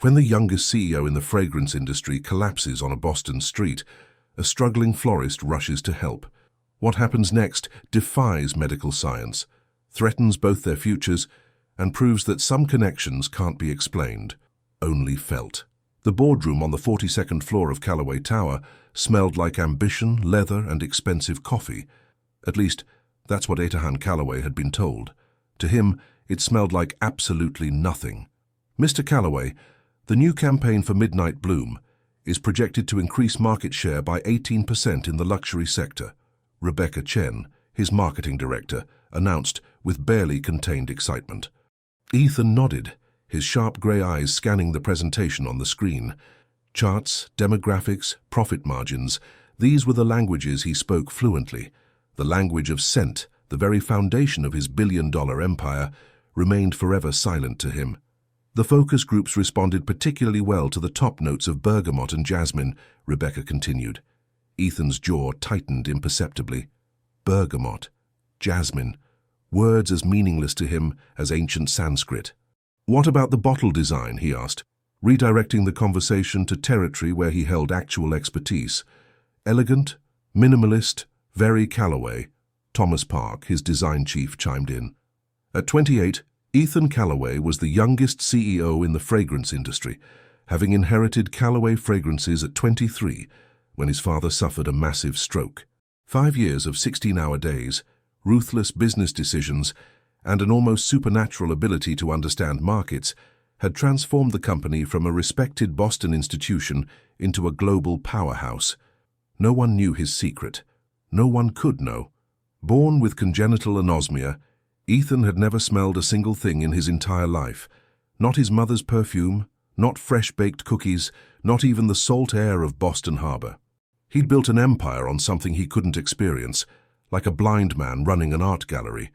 When the youngest CEO in the fragrance industry collapses on a Boston street, a struggling florist rushes to help. What happens next defies medical science, threatens both their futures, and proves that some connections can't be explained, only felt. The boardroom on the 42nd floor of Callaway Tower smelled like ambition, leather, and expensive coffee. At least, that's what Etahan Callaway had been told. To him, it smelled like absolutely nothing. Mr. Callaway, the new campaign for Midnight Bloom is projected to increase market share by 18% in the luxury sector, Rebecca Chen, his marketing director, announced with barely contained excitement. Ethan nodded, his sharp grey eyes scanning the presentation on the screen. Charts, demographics, profit margins, these were the languages he spoke fluently. The language of scent, the very foundation of his billion-dollar empire, remained forever silent to him. The focus groups responded particularly well to the top notes of bergamot and jasmine, Rebecca continued. Ethan's jaw tightened imperceptibly. Bergamot, jasmine, words as meaningless to him as ancient Sanskrit. What about the bottle design, he asked, redirecting the conversation to territory where he held actual expertise. Elegant, minimalist, very Callaway. Thomas Park, his design chief, chimed in. At 28, Ethan Callaway was the youngest CEO in the fragrance industry, having inherited Callaway Fragrances at 23 when his father suffered a massive stroke. 5 years of 16-hour days, ruthless business decisions, and an almost supernatural ability to understand markets had transformed the company from a respected Boston institution into a global powerhouse. No one knew his secret. No one could know. Born with congenital anosmia, Ethan had never smelled a single thing in his entire life. Not his mother's perfume, not fresh-baked cookies, not even the salt air of Boston Harbor. He'd built an empire on something he couldn't experience, like a blind man running an art gallery.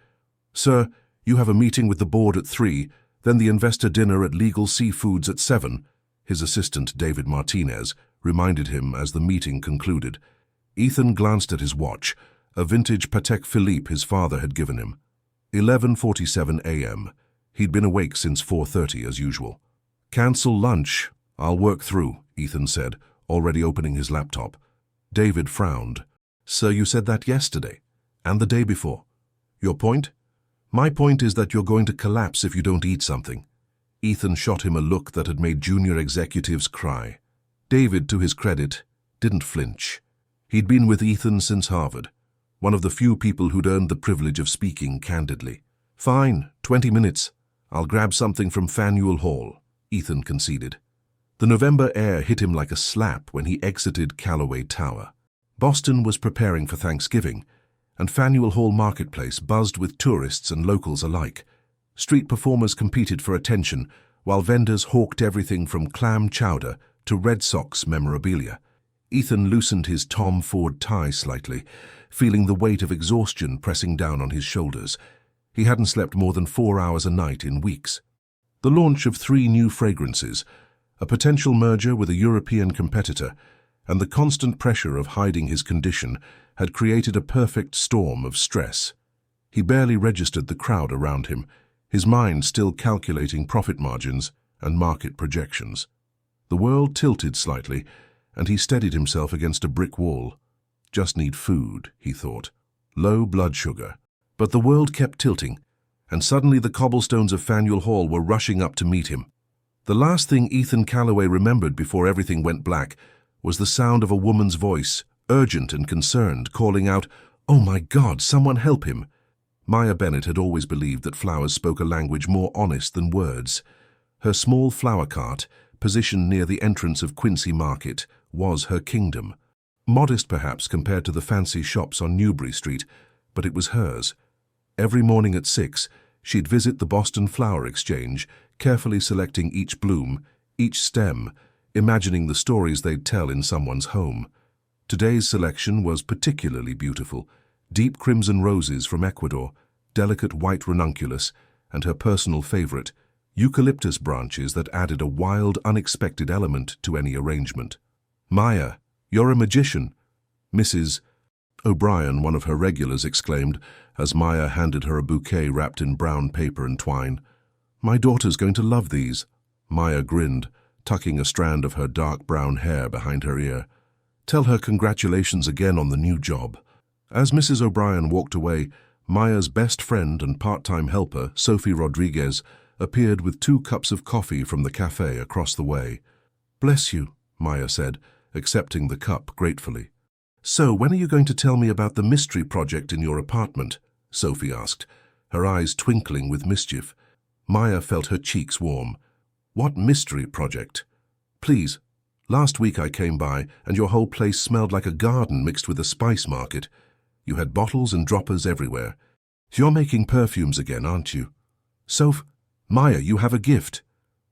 "Sir, you have a meeting with the board at 3, then the investor dinner at Legal Seafoods at 7, his assistant, David Martinez, reminded him as the meeting concluded. Ethan glanced at his watch, a vintage Patek Philippe his father had given him. 11:47 a.m. He'd been awake since 4:30 as usual. "Cancel lunch. I'll work through," Ethan said, already opening his laptop. David frowned. "Sir, you said that yesterday, and the day before. Your point?" "My point is that you're going to collapse if you don't eat something." Ethan shot him a look that had made junior executives cry. David, to his credit, didn't flinch. He'd been with Ethan since Harvard, one of the few people who'd earned the privilege of speaking candidly. "Fine, 20 minutes. I'll grab something from Faneuil Hall," Ethan conceded. The November air hit him like a slap when he exited Callaway Tower. Boston was preparing for Thanksgiving, and Faneuil Hall Marketplace buzzed with tourists and locals alike. Street performers competed for attention, while vendors hawked everything from clam chowder to Red Sox memorabilia. Ethan loosened his Tom Ford tie slightly, feeling the weight of exhaustion pressing down on his shoulders. He hadn't slept more than 4 hours a night in weeks. The launch of 3 new fragrances, a potential merger with a European competitor, and the constant pressure of hiding his condition had created a perfect storm of stress. He barely registered the crowd around him, his mind still calculating profit margins and market projections. The world tilted slightly, and he steadied himself against a brick wall. Just need food, he thought. Low blood sugar. But the world kept tilting, and suddenly the cobblestones of Faneuil Hall were rushing up to meet him. The last thing Ethan Callaway remembered before everything went black was the sound of a woman's voice, urgent and concerned, calling out, "Oh my God, someone help him!" Maya Bennett had always believed that flowers spoke a language more honest than words. Her small flower cart, positioned near the entrance of Quincy Market, was her kingdom. Modest perhaps compared to the fancy shops on Newbury Street, but it was hers. Every morning at 6, she'd visit the Boston Flower Exchange, carefully selecting each bloom, each stem, imagining the stories they'd tell in someone's home. Today's selection was particularly beautiful. Deep crimson roses from Ecuador, delicate white ranunculus, and her personal favorite, eucalyptus branches that added a wild, unexpected element to any arrangement. "Maya, you're a magician," Mrs. O'Brien, one of her regulars, exclaimed as Maya handed her a bouquet wrapped in brown paper and twine. "My daughter's going to love these." Maya grinned, tucking a strand of her dark brown hair behind her ear. "Tell her congratulations again on the new job." As Mrs. O'Brien walked away, Maya's best friend and part-time helper, Sophie Rodriguez, appeared with 2 cups of coffee from the cafe across the way. "Bless you," Maya said, accepting the cup gratefully. "So, when are you going to tell me about the mystery project in your apartment?" Sophie asked, her eyes twinkling with mischief. Maya felt her cheeks warm. "What mystery project?" "Please. Last week I came by, and your whole place smelled like a garden mixed with a spice market. You had bottles and droppers everywhere. You're making perfumes again, aren't you?" "Maya, you have a gift.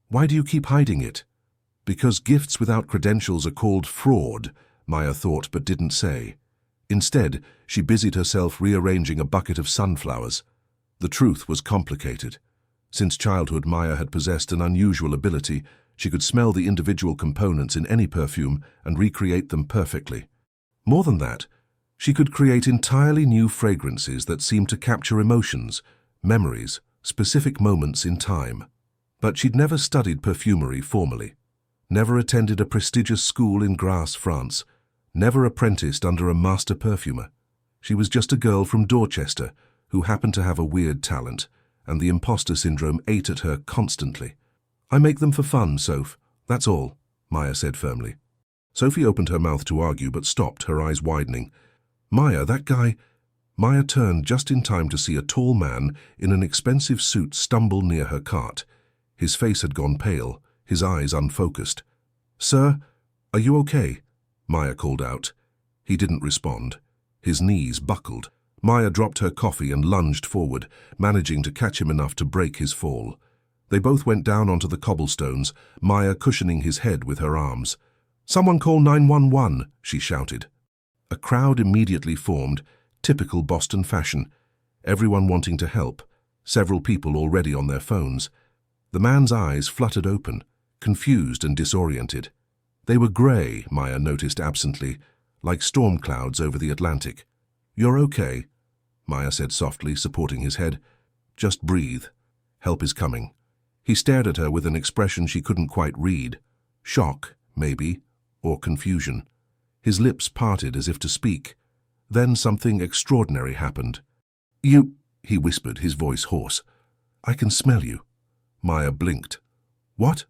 Why do you keep hiding it?" "Because gifts without credentials are called fraud," Maya thought but didn't say. Instead, she busied herself rearranging a bucket of sunflowers. The truth was complicated. Since childhood, Maya had possessed an unusual ability. She could smell the individual components in any perfume and recreate them perfectly. More than that, she could create entirely new fragrances that seemed to capture emotions, memories, specific moments in time. But she'd never studied perfumery formally, never attended a prestigious school in Grasse, France, never apprenticed under a master perfumer. She was just a girl from Dorchester who happened to have a weird talent, and the imposter syndrome ate at her constantly. "I make them for fun, Soph. That's all," Maya said firmly. Sophie opened her mouth to argue but stopped, her eyes widening. "Maya, that guy—" Maya turned just in time to see a tall man in an expensive suit stumble near her cart. His face had gone pale, his eyes unfocused. "Sir, are you okay?" Maya called out. He didn't respond. His knees buckled. Maya dropped her coffee and lunged forward, managing to catch him enough to break his fall. They both went down onto the cobblestones, Maya cushioning his head with her arms. "Someone call 911, she shouted. A crowd immediately formed, typical Boston fashion, everyone wanting to help, several people already on their phones. The man's eyes fluttered open, confused and disoriented. They were grey, Maya noticed absently, like storm clouds over the Atlantic. "You're okay," Maya said softly, supporting his head. "Just breathe. Help is coming." He stared at her with an expression she couldn't quite read. Shock, maybe, or confusion. His lips parted as if to speak. Then something extraordinary happened. "You," he whispered, his voice hoarse. "I can smell you." Maya blinked. "What?"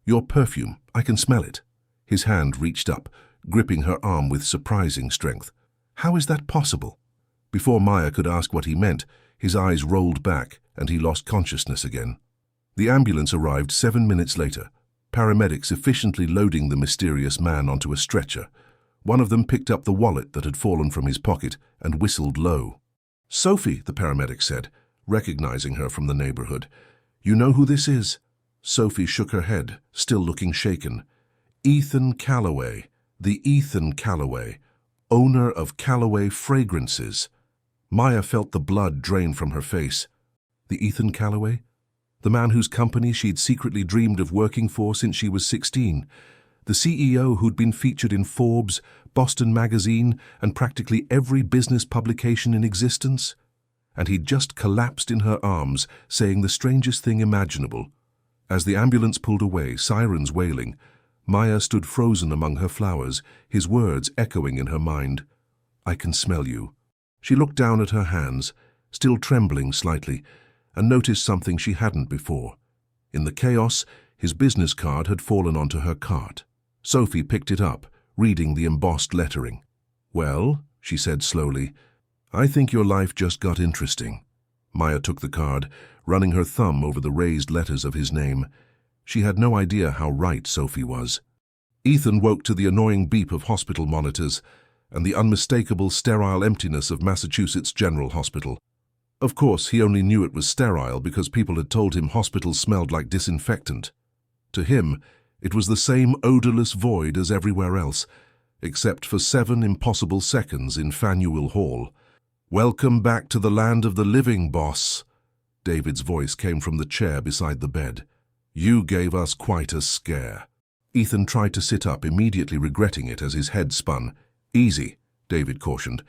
"Your perfume. I can smell it." His hand reached up, gripping her arm with surprising strength. "How is that possible?" Before Maya could ask what he meant, his eyes rolled back and he lost consciousness again. The ambulance arrived 7 minutes later, paramedics efficiently loading the mysterious man onto a stretcher. One of them picked up the wallet that had fallen from his pocket and whistled low. "Sophie," the paramedic said, recognizing her from the neighborhood. "You know who this is?" Sophie shook her head, still looking shaken. "Ethan Calloway, the Ethan Calloway, owner of Calloway Fragrances." Maya felt the blood drain from her face. The Ethan Calloway? The man whose company she'd secretly dreamed of working for since she was 16. The CEO who'd been featured in Forbes, Boston Magazine, and practically every business publication in existence. And he'd just collapsed in her arms, saying the strangest thing imaginable. As the ambulance pulled away, sirens wailing, Maya stood frozen among her flowers, his words echoing in her mind. "I can smell you." She looked down at her hands, still trembling slightly, and noticed something she hadn't before. In the chaos, his business card had fallen onto her cart. Sophie picked it up, reading the embossed lettering. "Well," she said slowly, "I think your life just got interesting." Maya took the card, running her thumb over the raised letters of his name. She had no idea how right Sophie was. Ethan woke to the annoying beep of hospital monitors and the unmistakable sterile emptiness of Massachusetts General Hospital. Of course, he only knew it was sterile because people had told him hospitals smelled like disinfectant. To him, it was the same odorless void as everywhere else, except for 7 impossible seconds in Faneuil Hall. "Welcome back to the land of the living, boss." David's voice came from the chair beside the bed. "You gave us quite a scare." Ethan tried to sit up, immediately regretting it as his head spun. "Easy," David cautioned.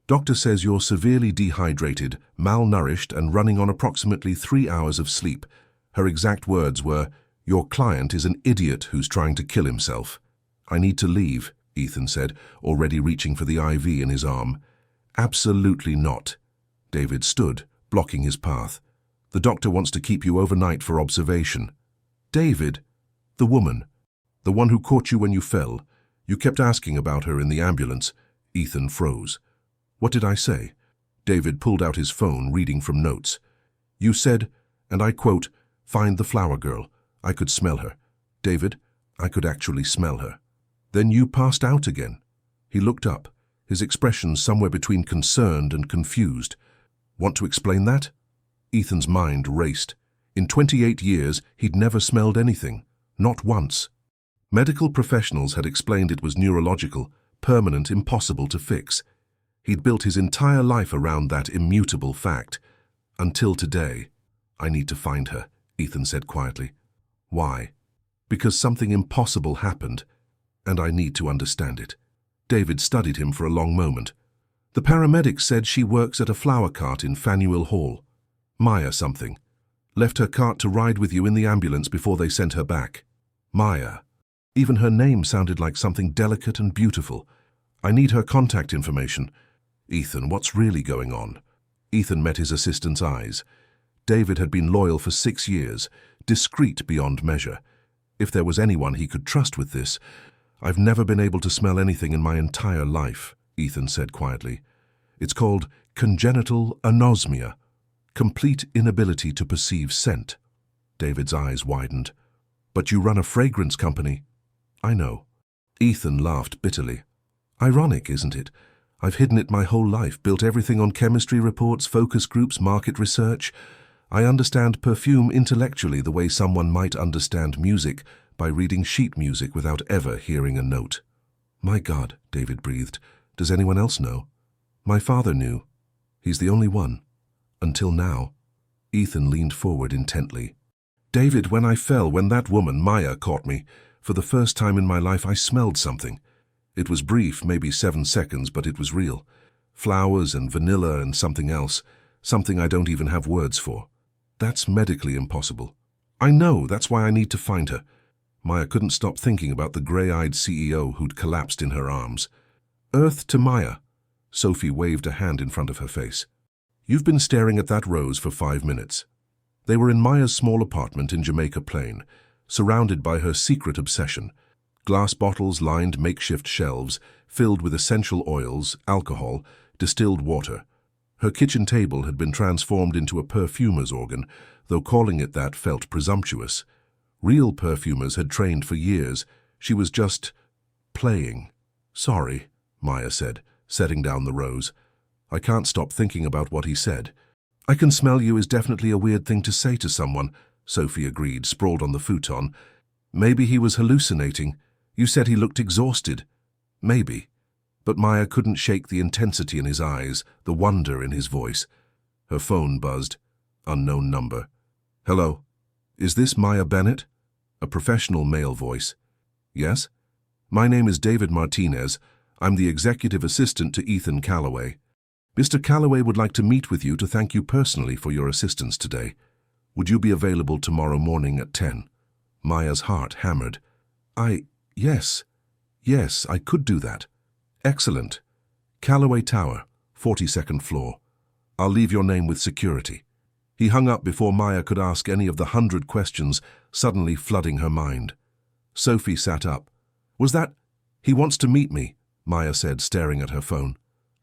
"Doctor says you're severely dehydrated, malnourished, and running on approximately 3 hours of sleep." Her exact words were, Your client is an idiot who's trying to kill himself. I need to leave, Ethan said, already reaching for the IV in his arm. Absolutely not. David stood, blocking his path. The doctor wants to keep you overnight for observation. David, the woman, the one who caught you when you fell. You kept asking about her in the ambulance. Ethan froze. What did I say? David pulled out his phone, reading from notes. You said, and I quote, "Find the flower girl. I could smell her." David, I could actually smell her. Then you passed out again. He looked up, his expression somewhere between concerned and confused. Want to explain that? Ethan's mind raced. In 28 years, he'd never smelled anything. Not once. Medical professionals had explained it was neurological, permanent, impossible to fix. He'd built his entire life around that immutable fact. Until today. I need to find her, Ethan said quietly. Why? Because something impossible happened, and I need to understand it. David studied him for a long moment. The paramedics said she works at a flower cart in Faneuil Hall. Maya something. Left her cart to ride with you in the ambulance before they sent her back. Maya. Even her name sounded like something delicate and beautiful. I need her contact information. Ethan, what's really going on? Ethan met his assistant's eyes. David had been loyal for 6 years, discreet beyond measure. If there was anyone he could trust with this, I've never been able to smell anything in my entire life, Ethan said quietly. It's called congenital anosmia, complete inability to perceive scent. David's eyes widened. But you run a fragrance company. I know. Ethan laughed bitterly. Ironic, isn't it? I've hidden it my whole life, built everything on chemistry reports, focus groups, market research. I understand perfume intellectually the way someone might understand music by reading sheet music without ever hearing a note. My God, David breathed. Does anyone else know? My father knew. He's the only one. Until now. Ethan leaned forward intently. David, when I fell, when that woman, Maya, caught me, for the first time in my life I smelled something. It was brief, maybe 7 seconds, but it was real. Flowers and vanilla and something else, something I don't even have words for. That's medically impossible. I know, that's why I need to find her. Maya couldn't stop thinking about the grey-eyed CEO who'd collapsed in her arms. Earth to Maya. Sophie waved a hand in front of her face. You've been staring at that rose for 5 minutes. They were in Maya's small apartment in Jamaica Plain, surrounded by her secret obsession. Glass bottles lined makeshift shelves, filled with essential oils, alcohol, distilled water. Her kitchen table had been transformed into a perfumer's organ, though calling it that felt presumptuous. Real perfumers had trained for years. She was just playing. Sorry, Maya said, setting down the rose. I can't stop thinking about what he said. I can smell you is definitely a weird thing to say to someone, Sophie agreed, sprawled on the futon. Maybe he was hallucinating. You said he looked exhausted. Maybe. But Maya couldn't shake the intensity in his eyes, the wonder in his voice. Her phone buzzed. Unknown number. Hello? Is this Maya Bennett? A professional male voice. Yes? My name is David Martinez. I'm the executive assistant to Ethan Calloway. Mr. Calloway would like to meet with you to thank you personally for your assistance today. Would you be available tomorrow morning at 10? Maya's heart hammered. Yes, I could do that. Excellent. Calloway Tower, 42nd floor. I'll leave your name with security. He hung up before Maya could ask any of the 100 questions suddenly flooding her mind. Sophie sat up. Was that? He wants to meet me, Maya said, staring at her phone.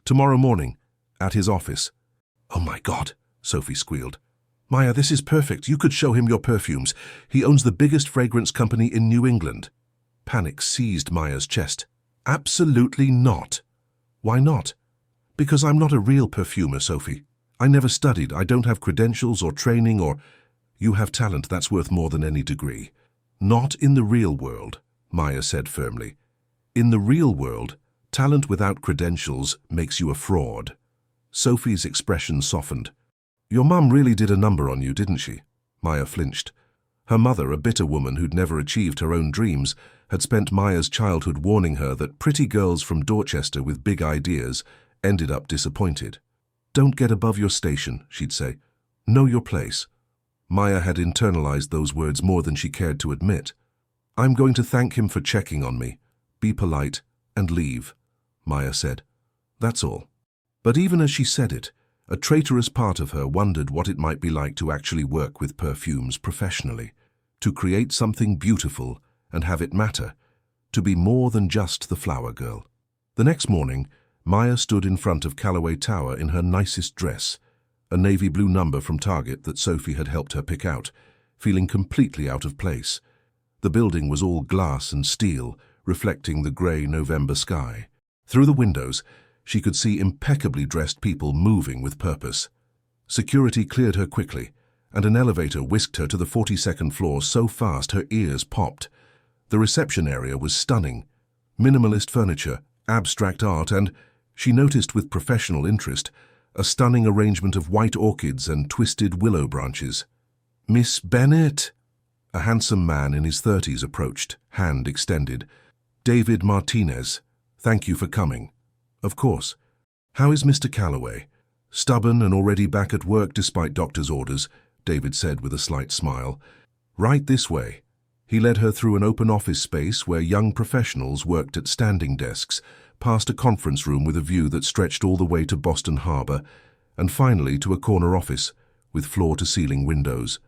Tomorrow morning, at his office. Oh my God, Sophie squealed. Maya, this is perfect. You could show him your perfumes. He owns the biggest fragrance company in New England. Panic seized Maya's chest. Absolutely not. Why not? Because I'm not a real perfumer, Sophie. I never studied. I don't have credentials or training or... You have talent that's worth more than any degree. Not in the real world, Maya said firmly. In the real world, talent without credentials makes you a fraud. Sophie's expression softened. Your mum really did a number on you, didn't she? Maya flinched. Her mother, a bitter woman who'd never achieved her own dreams, had spent Maya's childhood warning her that pretty girls from Dorchester with big ideas ended up disappointed. Don't get above your station, she'd say. Know your place. Maya had internalized those words more than she cared to admit. "I'm going to thank him for checking on me. Be polite and leave," Maya said. "That's all." But even as she said it, a traitorous part of her wondered what it might be like to actually work with perfumes professionally, to create something beautiful and have it matter, to be more than just the flower girl. The next morning, Maya stood in front of Callaway Tower in her nicest dress, a navy blue number from Target that Sophie had helped her pick out, feeling completely out of place. The building was all glass and steel, reflecting the grey November sky. Through the windows, she could see impeccably dressed people moving with purpose. Security cleared her quickly, and an elevator whisked her to the 42nd floor so fast her ears popped. The reception area was stunning. Minimalist furniture, abstract art, and, she noticed with professional interest, a stunning arrangement of white orchids and twisted willow branches. "Miss Bennet!" A handsome man in his 30s approached, hand extended. "David Martinez. Thank you for coming." "Of course. How is Mr. Callaway?" "Stubborn and already back at work despite doctor's orders," David said with a slight smile. "Right this way." He led her through an open office space where young professionals worked at standing desks, past a conference room with a view that stretched all the way to Boston Harbor, and finally to a corner office with floor-to-ceiling windows.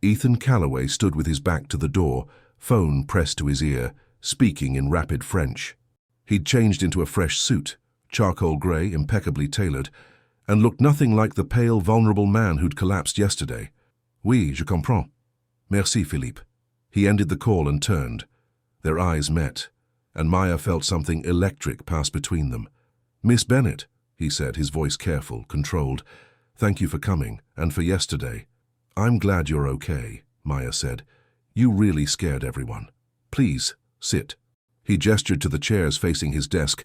Ethan Callaway stood with his back to the door, phone pressed to his ear, speaking in rapid French. He'd changed into a fresh suit, charcoal grey, impeccably tailored, and looked nothing like the pale, vulnerable man who'd collapsed yesterday. "Oui, je comprends. Merci, Philippe." He ended the call and turned. Their eyes met, and Maya felt something electric pass between them. "Miss Bennet," he said, his voice careful, controlled. "Thank you for coming, and for yesterday." "I'm glad you're okay," Maya said. "You really scared everyone. Please, sit." He gestured to the chairs facing his desk,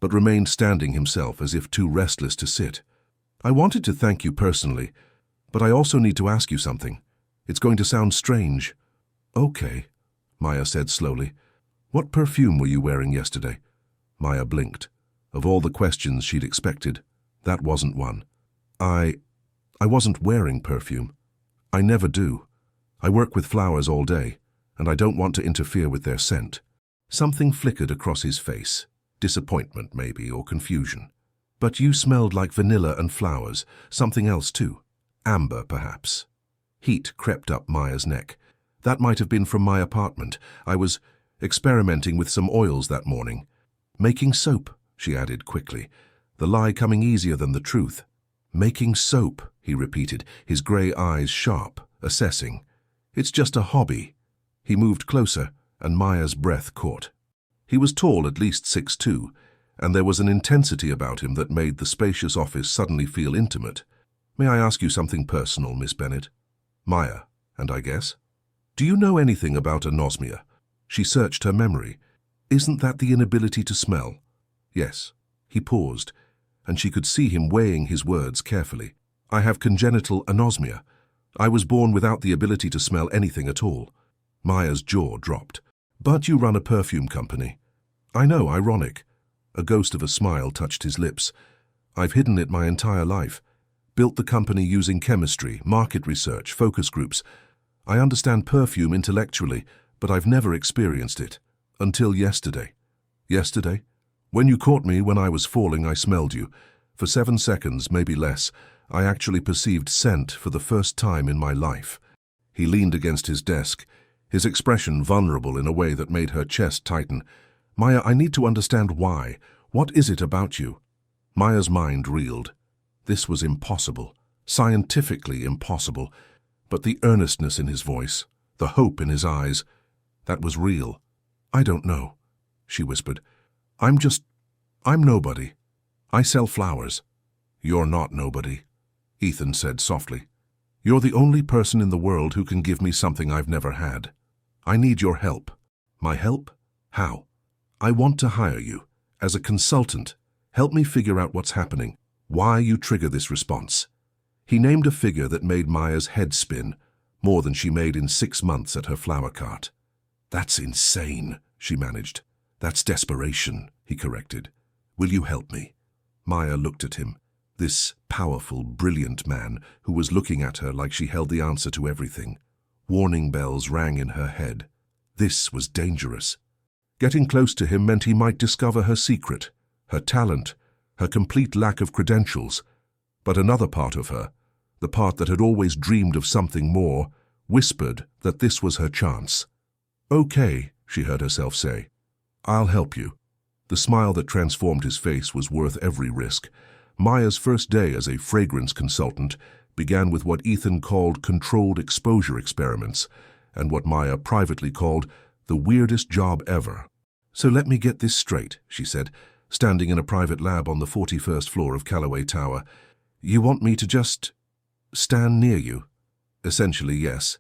but remained standing himself as if too restless to sit. "I wanted to thank you personally, but I also need to ask you something. It's going to sound strange." "Okay," Maya said slowly. "What perfume were you wearing yesterday?" Maya blinked. Of all the questions she'd expected, that wasn't one. I wasn't wearing perfume. I never do. I work with flowers all day, and I don't want to interfere with their scent." Something flickered across his face. Disappointment, maybe, or confusion. "But you smelled like vanilla and flowers. Something else, too. Amber, perhaps." Heat crept up Maya's neck. "That might have been from my apartment. I was experimenting with some oils that morning. Making soap," she added quickly, the lie coming easier than the truth. "Making soap," he repeated, his grey eyes sharp, assessing. "It's just a hobby." He moved closer, and Maya's breath caught. He was tall, at least 6'2", and there was an intensity about him that made the spacious office suddenly feel intimate. "May I ask you something personal, Miss Bennet?" "Maya, and I guess?" "Do you know anything about anosmia?" She searched her memory. "Isn't that the inability to smell?" "Yes." He paused, and she could see him weighing his words carefully. "I have congenital anosmia. I was born without the ability to smell anything at all." Maya's jaw dropped. "But you run a perfume company." "I know, ironic." A ghost of a smile touched his lips. "I've hidden it my entire life. Built the company using chemistry, market research, focus groups. I understand perfume intellectually, but I've never experienced it. Until yesterday." "Yesterday? When you caught me when I was falling, I smelled you. For 7 seconds, maybe less, I actually perceived scent for the first time in my life." He leaned against his desk, his expression vulnerable in a way that made her chest tighten. "Maya, I need to understand why. What is it about you?" Maya's mind reeled. This was impossible, scientifically impossible. But the earnestness in his voice, the hope in his eyes, that was real. "I don't know," she whispered. I'm nobody. I sell flowers." "You're not nobody," Ethan said softly. "You're the only person in the world who can give me something I've never had. I need your help." "My help? How?" "I want to hire you. As a consultant, help me figure out what's happening, why you trigger this response." He named a figure that made Maya's head spin, more than she made in 6 months at her flower cart. "That's insane," she managed. "That's desperation," he corrected. "Will you help me?" Maya looked at him. This powerful, brilliant man who was looking at her like she held the answer to everything. Warning bells rang in her head. This was dangerous. Getting close to him meant he might discover her secret, her talent, her complete lack of credentials. But another part of her, the part that had always dreamed of something more, whispered that this was her chance. "Okay," she heard herself say. "I'll help you." The smile that transformed his face was worth every risk. Maya's first day as a fragrance consultant began with what Ethan called controlled exposure experiments, and what Maya privately called the weirdest job ever. "So let me get this straight," she said, standing in a private lab on the 41st floor of Callaway Tower. "You want me to just stand near you?" "Essentially, yes."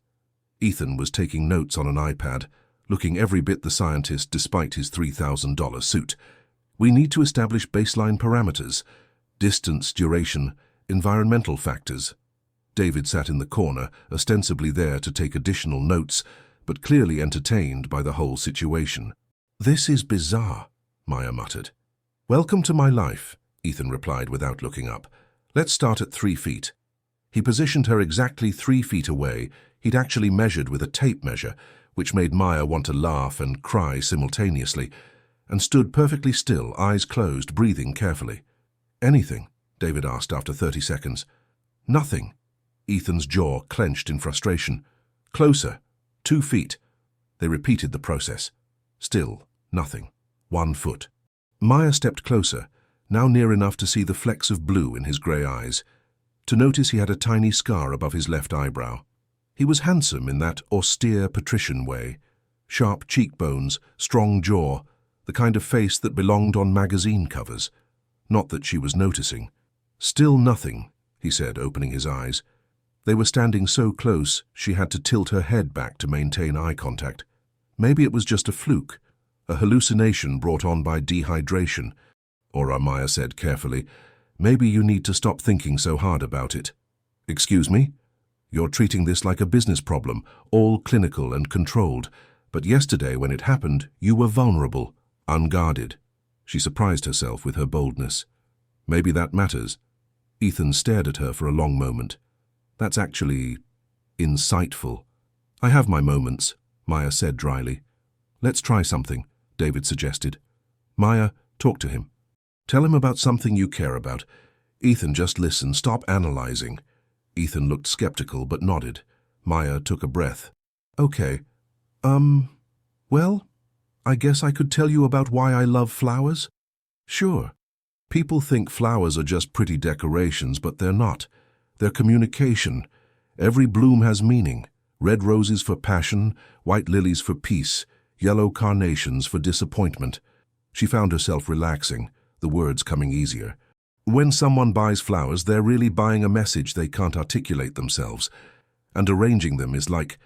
Ethan was taking notes on an iPad, looking every bit the scientist despite his $3,000 suit. "We need to establish baseline parameters, distance, duration, environmental factors." David sat in the corner, ostensibly there to take additional notes, but clearly entertained by the whole situation. "This is bizarre," Maya muttered. "Welcome to my life," Ethan replied without looking up. "Let's start at 3 feet. He positioned her exactly 3 feet away. He'd actually measured with a tape measure, which made Maya want to laugh and cry simultaneously, and stood perfectly still, eyes closed, breathing carefully. "Anything?" David asked after 30 seconds. "Nothing." Ethan's jaw clenched in frustration. "Closer. 2 feet." They repeated the process. Still, nothing. 1 foot. Maya stepped closer, now near enough to see the flecks of blue in his grey eyes, to notice he had a tiny scar above his left eyebrow. He was handsome in that austere patrician way. Sharp cheekbones, strong jaw, the kind of face that belonged on magazine covers. Not that she was noticing. "Still nothing," he said, opening his eyes. They were standing so close she had to tilt her head back to maintain eye contact. Maybe it was just a fluke, a hallucination brought on by dehydration. Or, Maya said carefully, "Maybe you need to stop thinking so hard about it." "Excuse me? You're treating this like a business problem, all clinical and controlled. But yesterday, when it happened, you were vulnerable, unguarded." She surprised herself with her boldness. "Maybe that matters." Ethan stared at her for a long moment. "That's actually insightful." "I have my moments," Maya said dryly. "Let's try something," David suggested. "Maya, talk to him. Tell him about something you care about." Ethan, just listen, stop analyzing. Ethan looked skeptical but nodded. Maya took a breath. "Okay. Well, I guess I could tell you about why I love flowers." "Sure. People think flowers are just pretty decorations, but they're not. They're communication. Every bloom has meaning. Red roses for passion, white lilies for peace, yellow carnations for disappointment." She found herself relaxing, the words coming easier. When someone buys flowers, they're really buying a message they can't articulate themselves. And arranging them is like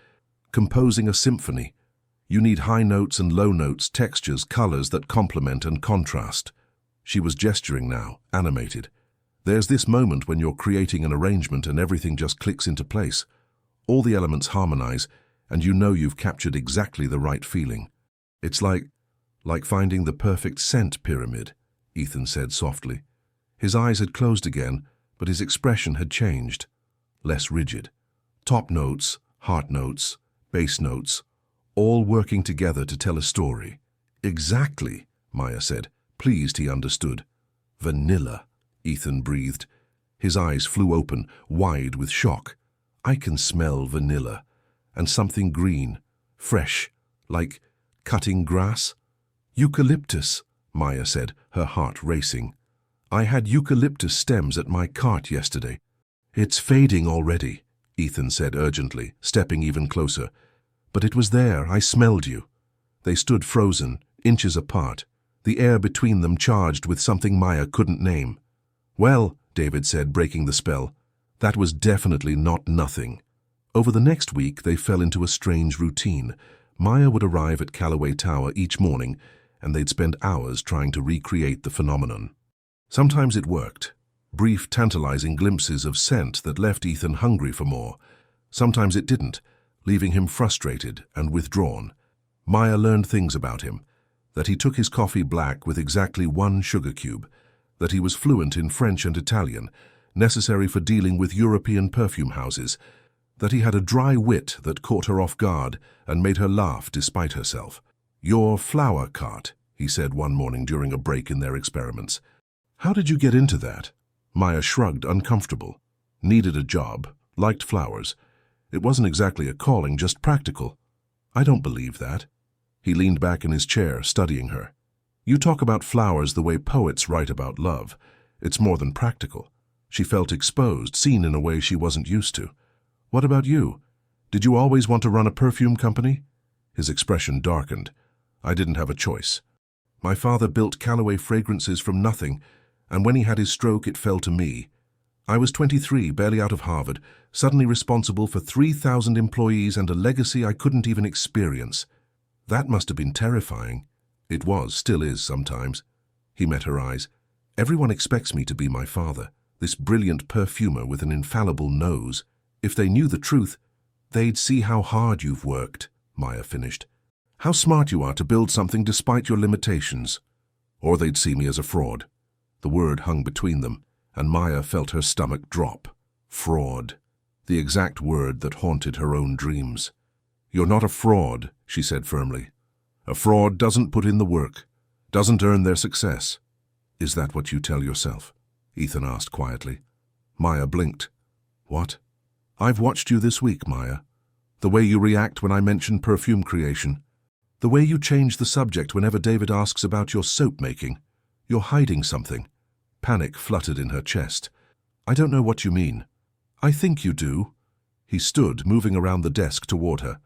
composing a symphony. You need high notes and low notes, textures, colors that complement and contrast. She was gesturing now, animated. There's this moment when you're creating an arrangement and everything just clicks into place. All the elements harmonize, and you know you've captured exactly the right feeling. "It's like finding the perfect scent pyramid," Ethan said softly. His eyes had closed again, but his expression had changed. Less rigid. Top notes, heart notes, bass notes, all working together to tell a story. "Exactly," Maya said, pleased he understood. "Vanilla," Ethan breathed. His eyes flew open, wide with shock. "I can smell vanilla. And something green, fresh, like cutting grass." "Eucalyptus," Maya said, her heart racing. "I had eucalyptus stems at my cart yesterday." "It's fading already," Ethan said urgently, stepping even closer. "But it was there, I smelled you." They stood frozen, inches apart, the air between them charged with something Maya couldn't name. "Well," David said, breaking the spell, "that was definitely not nothing." Over the next week, they fell into a strange routine. Maya would arrive at Callaway Tower each morning, and they'd spend hours trying to recreate the phenomenon. Sometimes it worked, brief, tantalizing glimpses of scent that left Ethan hungry for more. Sometimes it didn't, leaving him frustrated and withdrawn. Maya learned things about him, that he took his coffee black with exactly 1 sugar cube, that he was fluent in French and Italian, necessary for dealing with European perfume houses, that he had a dry wit that caught her off guard and made her laugh despite herself. "Your flower cart," he said one morning during a break in their experiments. "How did you get into that?" Maya shrugged, uncomfortable. Needed a job, liked flowers. It wasn't exactly a calling, just practical. "I don't believe that." He leaned back in his chair, studying her. "You talk about flowers the way poets write about love. It's more than practical." She felt exposed, seen in a way she wasn't used to. "What about you? Did you always want to run a perfume company?" His expression darkened. "I didn't have a choice. My father built Callaway fragrances from nothing, and when he had his stroke, it fell to me. I was 23, barely out of Harvard, suddenly responsible for 3,000 employees and a legacy I couldn't even experience. That must have been terrifying." "It was, still is sometimes." He met her eyes. "Everyone expects me to be my father, this brilliant perfumer with an infallible nose. If they knew the truth, they'd see how hard you've worked," Maya finished. "How smart you are to build something despite your limitations. Or they'd see me as a fraud." The word hung between them, and Maya felt her stomach drop. Fraud. The exact word that haunted her own dreams. "You're not a fraud," she said firmly. "A fraud doesn't put in the work, doesn't earn their success." "Is that what you tell yourself?" Ethan asked quietly. Maya blinked. "What?" "I've watched you this week, Maya. The way you react when I mention perfume creation. The way you change the subject whenever David asks about your soap making. You're hiding something." Panic fluttered in her chest. "I don't know what you mean." "I think you do." He stood, moving around the desk toward her.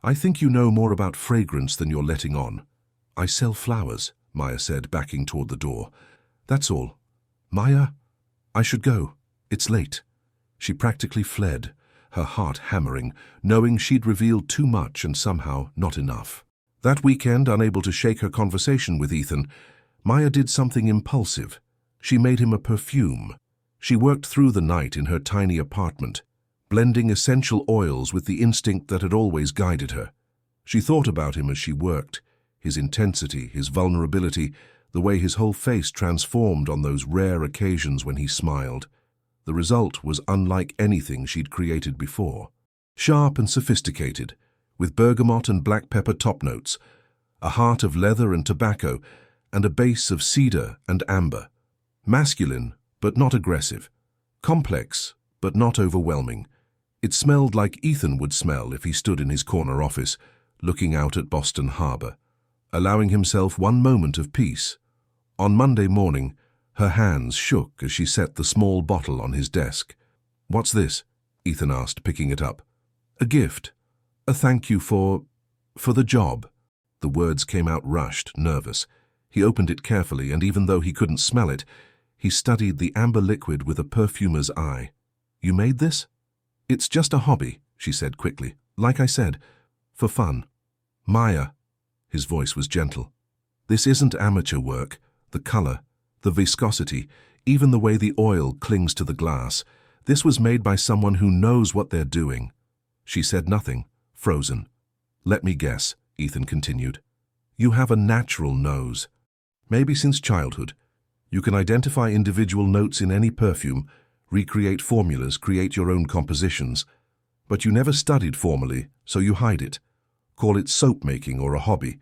"I think you know more about fragrance than you're letting on." "I sell flowers," Maya said, backing toward the door. "That's all." "Maya, I should go. It's late." She practically fled, her heart hammering, knowing she'd revealed too much and somehow not enough. That weekend, unable to shake her conversation with Ethan, Maya did something impulsive. She made him a perfume. She worked through the night in her tiny apartment, blending essential oils with the instinct that had always guided her. She thought about him as she worked, his intensity, his vulnerability, the way his whole face transformed on those rare occasions when he smiled. The result was unlike anything she'd created before. Sharp and sophisticated, with bergamot and black pepper top notes, a heart of leather and tobacco, and a base of cedar and amber. Masculine, but not aggressive. Complex, but not overwhelming. It smelled like Ethan would smell if he stood in his corner office, looking out at Boston Harbor, allowing himself one moment of peace. On Monday morning, her hands shook as she set the small bottle on his desk. "What's this?" Ethan asked, picking it up. "A gift. A thank you for the job." The words came out rushed, nervous. He opened it carefully, and even though he couldn't smell it, he studied the amber liquid with a perfumer's eye. "You made this?" "It's just a hobby," she said quickly. "Like I said, for fun." "Maya," his voice was gentle. "This isn't amateur work. The color, the viscosity, even the way the oil clings to the glass. This was made by someone who knows what they're doing." She said nothing, frozen. "Let me guess," Ethan continued. "You have a natural nose. Maybe since childhood. You can identify individual notes in any perfume, recreate formulas, create your own compositions. But you never studied formally, so you hide it. Call it soap making or a hobby.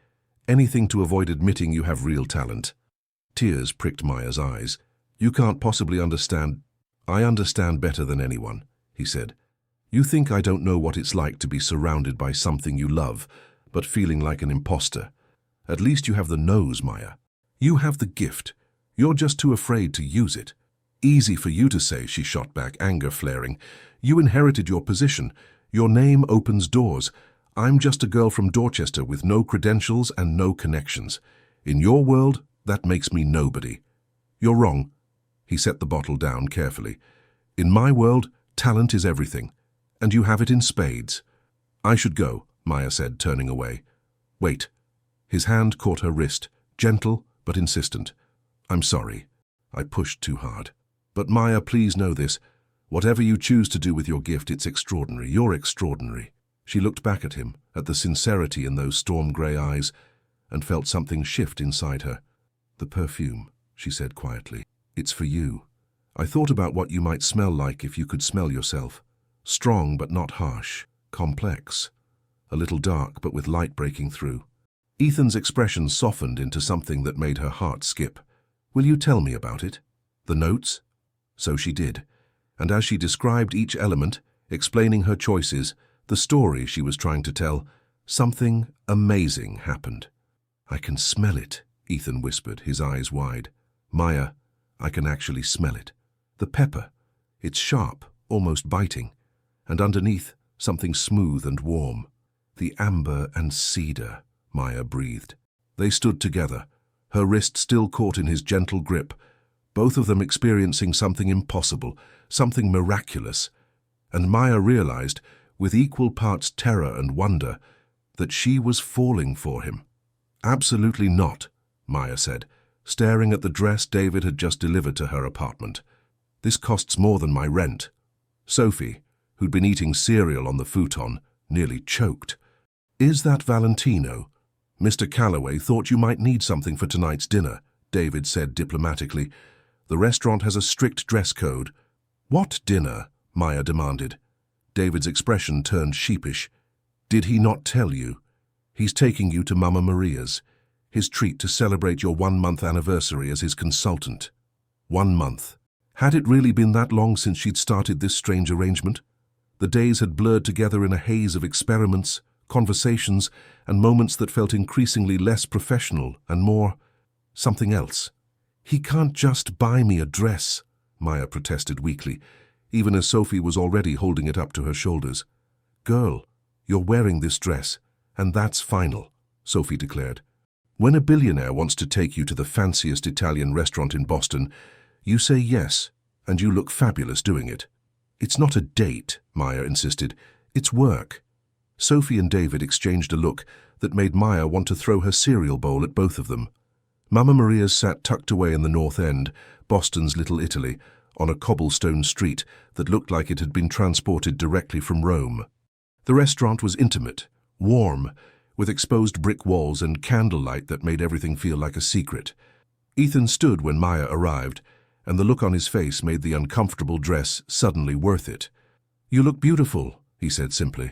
Anything to avoid admitting you have real talent." Tears pricked Maya's eyes. "You can't possibly understand." "I understand better than anyone," he said. "You think I don't know what it's like to be surrounded by something you love, but feeling like an imposter. At least you have the nose, Maya. You have the gift. You're just too afraid to use it." "Easy for you to say," she shot back, anger flaring. "You inherited your position. Your name opens doors. I'm just a girl from Dorchester with no credentials and no connections. In your world, that makes me nobody." "You're wrong." He set the bottle down carefully. "In my world, talent is everything, and you have it in spades." "I should go," Maya said, turning away. "Wait." His hand caught her wrist, gentle but insistent. "I'm sorry. I pushed too hard. But Maya, please know this. Whatever you choose to do with your gift, it's extraordinary. You're extraordinary." She looked back at him, at the sincerity in those storm-grey eyes, and felt something shift inside her. "The perfume," she said quietly. It's for you. I thought about what you might smell like if you could smell yourself. Strong but not harsh. Complex. A little dark but with light breaking through. Ethan's expression softened into something that made her heart skip. Will you tell me about it? The notes? So she did. And as she described each element, explaining her choices, the story she was trying to tell, something amazing happened. I can smell it, Ethan whispered, his eyes wide. Maya, I can actually smell it. The pepper. It's sharp, almost biting. And underneath, something smooth and warm. The amber and cedar, Maya breathed. They stood together, her wrist still caught in his gentle grip, both of them experiencing something impossible, something miraculous. And Maya realized, with equal parts terror and wonder, that she was falling for him. Absolutely not, Maya said, staring at the dress David had just delivered to her apartment. This costs more than my rent. Sophie, who'd been eating cereal on the futon, nearly choked. Is that Valentino? Mr. Calloway thought you might need something for tonight's dinner, David said diplomatically. The restaurant has a strict dress code. What dinner? Maya demanded. David's expression turned sheepish. Did he not tell you? He's taking you to Mama Maria's, his treat to celebrate your 1-month anniversary as his consultant. 1 month. Had it really been that long since she'd started this strange arrangement? The days had blurred together in a haze of experiments, conversations, and moments that felt increasingly less professional and more something else. He can't just buy me a dress, Maya protested weakly, even as Sophie was already holding it up to her shoulders. Girl, you're wearing this dress, and that's final, Sophie declared. When a billionaire wants to take you to the fanciest Italian restaurant in Boston, you say yes, and you look fabulous doing it. It's not a date, Maya insisted. It's work. Sophie and David exchanged a look that made Maya want to throw her cereal bowl at both of them. Mama Maria's sat tucked away in the North End, Boston's Little Italy, on a cobblestone street that looked like it had been transported directly from Rome. The restaurant was intimate, warm, with exposed brick walls and candlelight that made everything feel like a secret. Ethan stood when Maya arrived, and the look on his face made the uncomfortable dress suddenly worth it. You look beautiful, he said simply.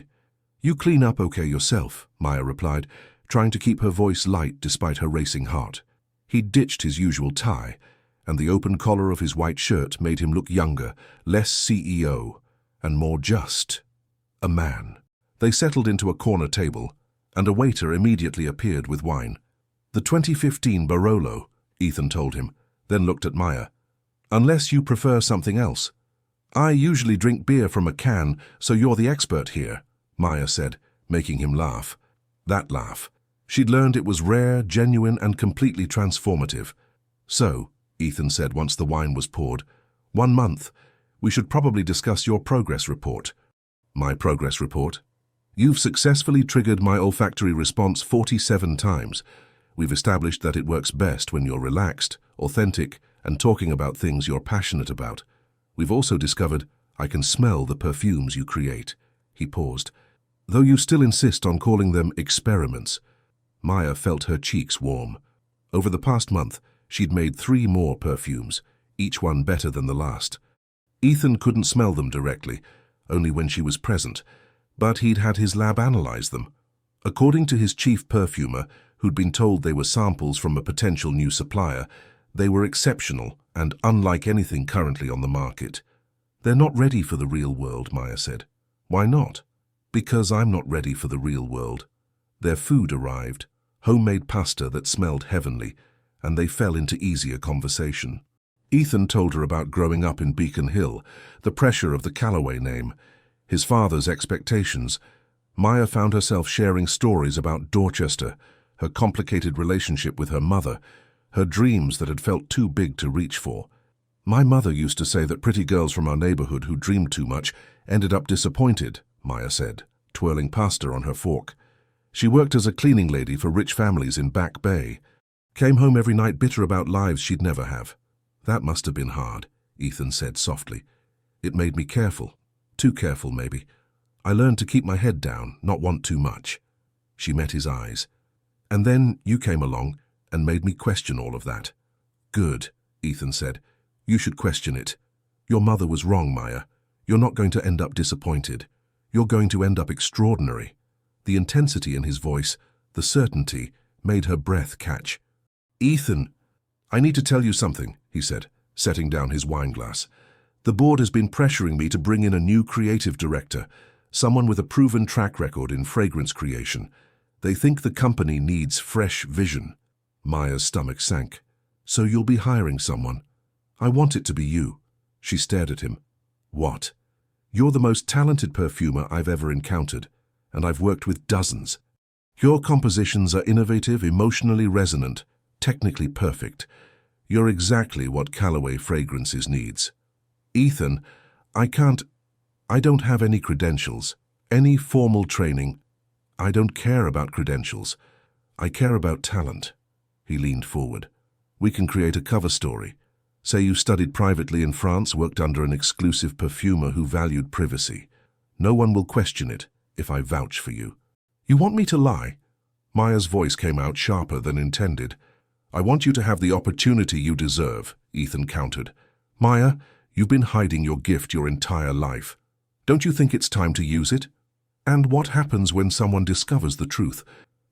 You clean up okay yourself, Maya replied, trying to keep her voice light despite her racing heart. He'd ditched his usual tie, and the open collar of his white shirt made him look younger, less CEO, and more just. A man. They settled into a corner table, and a waiter immediately appeared with wine. The 2015 Barolo, Ethan told him, then looked at Maya. Unless you prefer something else. I usually drink beer from a can, so you're the expert here, Maya said, making him laugh. That laugh. She'd learned it was rare, genuine, and completely transformative. So, Ethan said once the wine was poured, 1 month. We should probably discuss your progress report. My progress report? You've successfully triggered my olfactory response 47 times. We've established that it works best when you're relaxed, authentic, and talking about things you're passionate about. We've also discovered I can smell the perfumes you create. He paused. Though you still insist on calling them experiments. Maya felt her cheeks warm. Over the past month, she'd made 3 more perfumes, each one better than the last. Ethan couldn't smell them directly, only when she was present, but he'd had his lab analyze them. According to his chief perfumer, who'd been told they were samples from a potential new supplier, they were exceptional and unlike anything currently on the market. They're not ready for the real world, Maya said. Why not? Because I'm not ready for the real world. Their food arrived, homemade pasta that smelled heavenly, and they fell into easier conversation. Ethan told her about growing up in Beacon Hill, the pressure of the Calloway name, his father's expectations. Maya found herself sharing stories about Dorchester, her complicated relationship with her mother, her dreams that had felt too big to reach for. My mother used to say that pretty girls from our neighborhood who dreamed too much ended up disappointed, Maya said, twirling pasta on her fork. She worked as a cleaning lady for rich families in Back Bay. Came home every night bitter about lives she'd never have. That must have been hard, Ethan said softly. It made me careful. Too careful, maybe. I learned to keep my head down, not want too much. She met his eyes. And then you came along and made me question all of that. Good, Ethan said. You should question it. Your mother was wrong, Maya. You're not going to end up disappointed. You're going to end up extraordinary. The intensity in his voice, the certainty, made her breath catch. Ethan, I need to tell you something, he said, setting down his wine glass. The board has been pressuring me to bring in a new creative director, someone with a proven track record in fragrance creation. They think the company needs fresh vision. Maya's stomach sank. So you'll be hiring someone. I want it to be you. She stared at him. What? You're the most talented perfumer I've ever encountered, and I've worked with dozens. Your compositions are innovative, emotionally resonant, technically perfect. You're exactly what Callaway Fragrances needs. Ethan, I don't have any credentials, any formal training. I don't care about credentials. I care about talent. He leaned forward. We can create a cover story. Say you studied privately in France, worked under an exclusive perfumer who valued privacy. No one will question it if I vouch for you. You want me to lie? Maya's voice came out sharper than intended. I want you to have the opportunity you deserve, Ethan countered. Maya, you've been hiding your gift your entire life. Don't you think it's time to use it? And what happens when someone discovers the truth?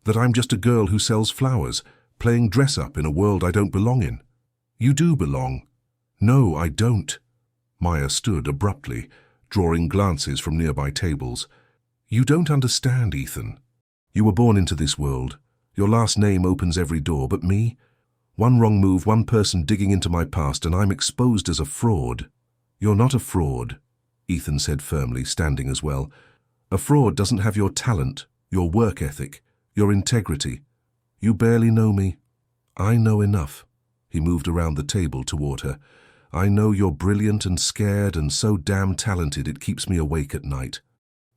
That I'm just a girl who sells flowers, playing dress-up in a world I don't belong in. You do belong. No, I don't. Maya stood abruptly, drawing glances from nearby tables. You don't understand, Ethan. You were born into this world. Your last name opens every door, but me? One wrong move, one person digging into my past, and I'm exposed as a fraud. You're not a fraud, Ethan said firmly, standing as well. A fraud doesn't have your talent, your work ethic, your integrity. You barely know me. I know enough. He moved around the table toward her. I know you're brilliant and scared and so damn talented it keeps me awake at night.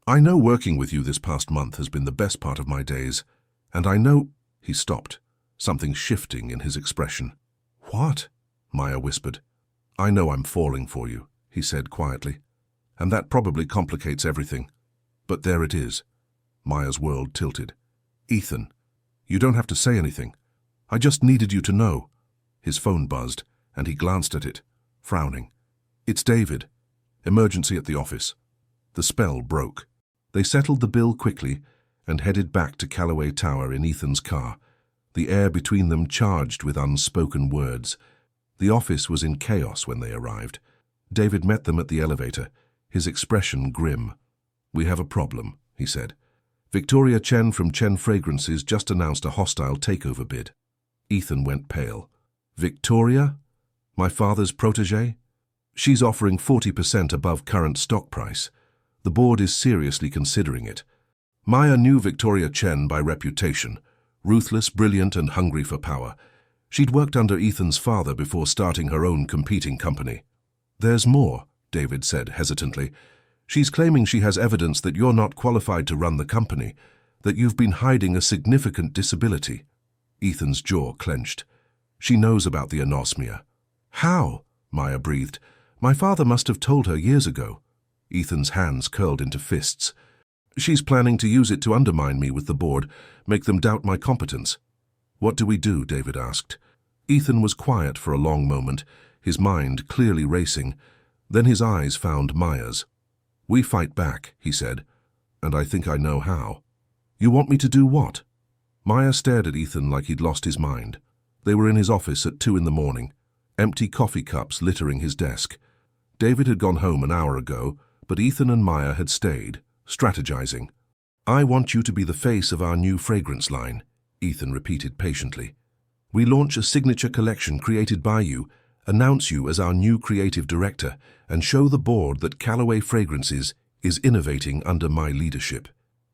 I know working with you this past month has been the best part of my days. And I know... He stopped, something shifting in his expression. What? Maya whispered. I know I'm falling for you, he said quietly. And that probably complicates everything. But there it is. Maya's world tilted. Ethan, you don't have to say anything. I just needed you to know. His phone buzzed, and he glanced at it, frowning. It's David. Emergency at the office. The spell broke. They settled the bill quickly and headed back to Callaway Tower in Ethan's car, the air between them charged with unspoken words. The office was in chaos when they arrived. David met them at the elevator, his expression grim. We have a problem, he said. Victoria Chen from Chen Fragrances just announced a hostile takeover bid. Ethan went pale. Victoria? My father's protégé? She's offering 40% above current stock price. The board is seriously considering it. Maya knew Victoria Chen by reputation, ruthless, brilliant, and hungry for power. She'd worked under Ethan's father before starting her own competing company. There's more, David said hesitantly. She's claiming she has evidence that you're not qualified to run the company, that you've been hiding a significant disability. Ethan's jaw clenched. She knows about the anosmia. How? Maya breathed. My father must have told her years ago. Ethan's hands curled into fists. She's planning to use it to undermine me with the board, make them doubt my competence. What do we do? David asked. Ethan was quiet for a long moment, his mind clearly racing. Then his eyes found Maya's. We fight back, he said, and I think I know how. You want me to do what? Maya stared at Ethan like he'd lost his mind. They were in his office at 2 a.m, empty coffee cups littering his desk. David had gone home an hour ago, but Ethan and Maya had stayed, strategizing. I want you to be the face of our new fragrance line, Ethan repeated patiently. We launch a signature collection created by you, announce you as our new creative director, and show the board that Callaway Fragrances is innovating under my leadership.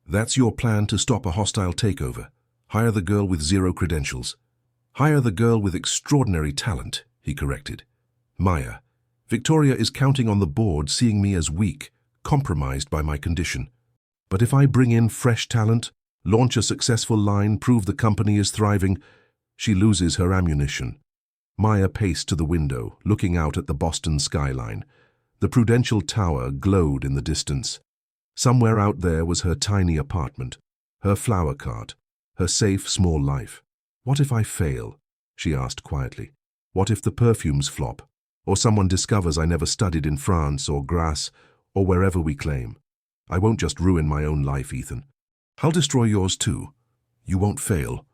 That's your plan to stop a hostile takeover. Hire the girl with 0 credentials. Hire the girl with extraordinary talent, he corrected. Maya, Victoria is counting on the board seeing me as weak, compromised by my condition. But if I bring in fresh talent, launch a successful line, prove the company is thriving, she loses her ammunition. Maya paced to the window, looking out at the Boston skyline. The Prudential Tower glowed in the distance. Somewhere out there was her tiny apartment, her flower cart, her safe small life. What if I fail? She asked quietly. What if the perfumes flop? Or someone discovers I never studied in France or Grasse or wherever we claim. I won't just ruin my own life, Ethan. I'll destroy yours too. You won't fail.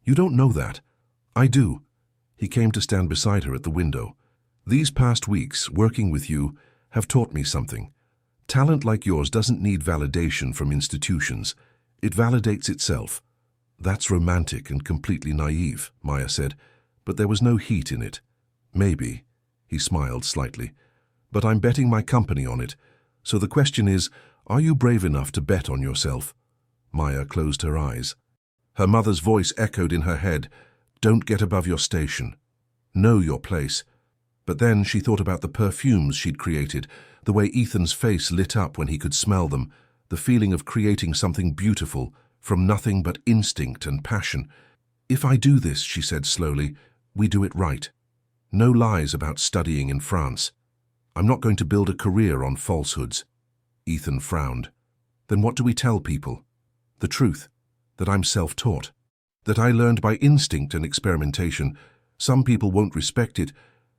You don't know that. I do. He came to stand beside her at the window. These past weeks, working with you, have taught me something. Talent like yours doesn't need validation from institutions. It validates itself. That's romantic and completely naive, Maya said, but there was no heat in it. Maybe. He smiled slightly. But I'm betting my company on it. So the question is, are you brave enough to bet on yourself? Maya closed her eyes. Her mother's voice echoed in her head. Don't get above your station. Know your place. But then she thought about the perfumes she'd created, the way Ethan's face lit up when he could smell them, the feeling of creating something beautiful, from nothing but instinct and passion. If I do this, she said slowly, we do it right. No lies about studying in France. I'm not going to build a career on falsehoods. Ethan frowned. Then what do we tell people? The truth. That I'm self-taught. That I learned by instinct and experimentation. Some people won't respect it,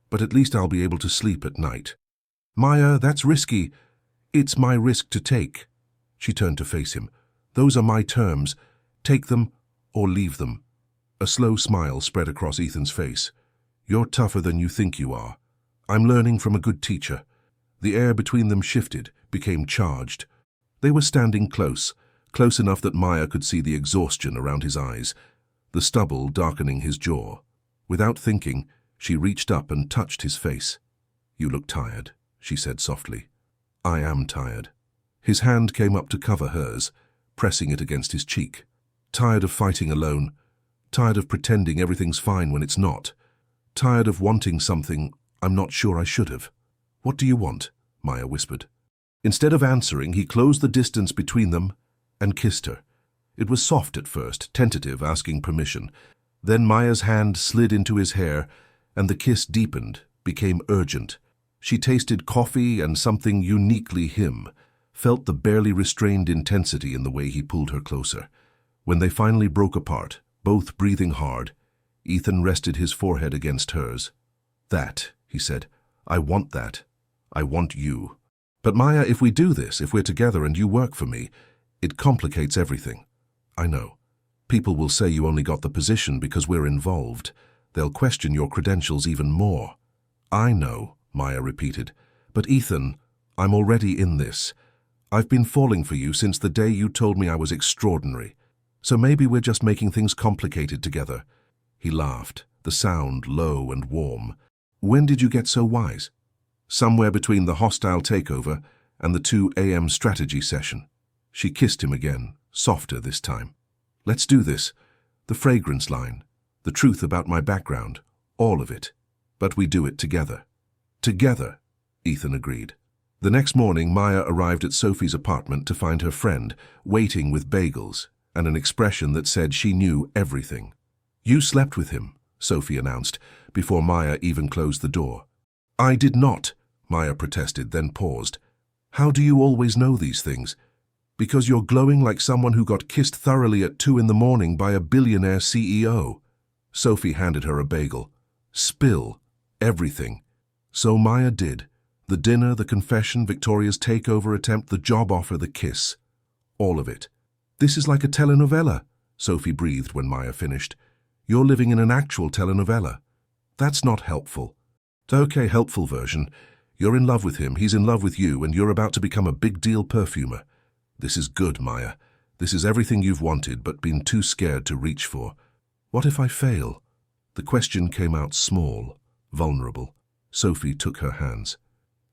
but at least I'll be able to sleep at night. Maya, that's risky. It's my risk to take. She turned to face him. Those are my terms. Take them or leave them. A slow smile spread across Ethan's face. You're tougher than you think you are. I'm learning from a good teacher. The air between them shifted, became charged. They were standing close enough that Maya could see the exhaustion around his eyes, the stubble darkening his jaw. Without thinking, she reached up and touched his face. You look tired, she said softly. I am tired. His hand came up to cover hers, pressing it against his cheek. Tired of fighting alone. Tired of pretending everything's fine when it's not. Tired of wanting something I'm not sure I should have. What do you want? Maya whispered. Instead of answering, he closed the distance between them and kissed her. It was soft at first, tentative, asking permission. Then Maya's hand slid into his hair, and the kiss deepened, became urgent. She tasted coffee and something uniquely him, felt the barely restrained intensity in the way he pulled her closer. When they finally broke apart, both breathing hard, Ethan rested his forehead against hers. That, he said, I want that. I want you. But Maya, if we do this, if we're together and you work for me, it complicates everything. I know. People will say you only got the position because we're involved. They'll question your credentials even more. I know, Maya repeated. But Ethan, I'm already in this. I've been falling for you since the day you told me I was extraordinary. So maybe we're just making things complicated together. He laughed, the sound low and warm. When did you get so wise? Somewhere between the hostile takeover and the 2 a.m. strategy session. She kissed him again, softer this time. Let's do this. The fragrance line, the truth about my background, all of it. But we do it together. Together, Ethan agreed. The next morning, Maya arrived at Sophie's apartment to find her friend, waiting with bagels, and an expression that said she knew everything. You slept with him, Sophie announced, before Maya even closed the door. I did not, Maya protested, then paused. How do you always know these things? Because you're glowing like someone who got kissed thoroughly at 2 a.m. by a billionaire CEO. Sophie handed her a bagel. Spill. Everything. So Maya did. The dinner, the confession, Victoria's takeover attempt, the job offer, the kiss. All of it. This is like a telenovela, Sophie breathed when Maya finished. You're living in an actual telenovela. That's not helpful. Okay, helpful version. You're in love with him, he's in love with you, and you're about to become a big deal perfumer. This is good, Maya. This is everything you've wanted but been too scared to reach for. What if I fail? The question came out small, vulnerable. Sophie took her hands.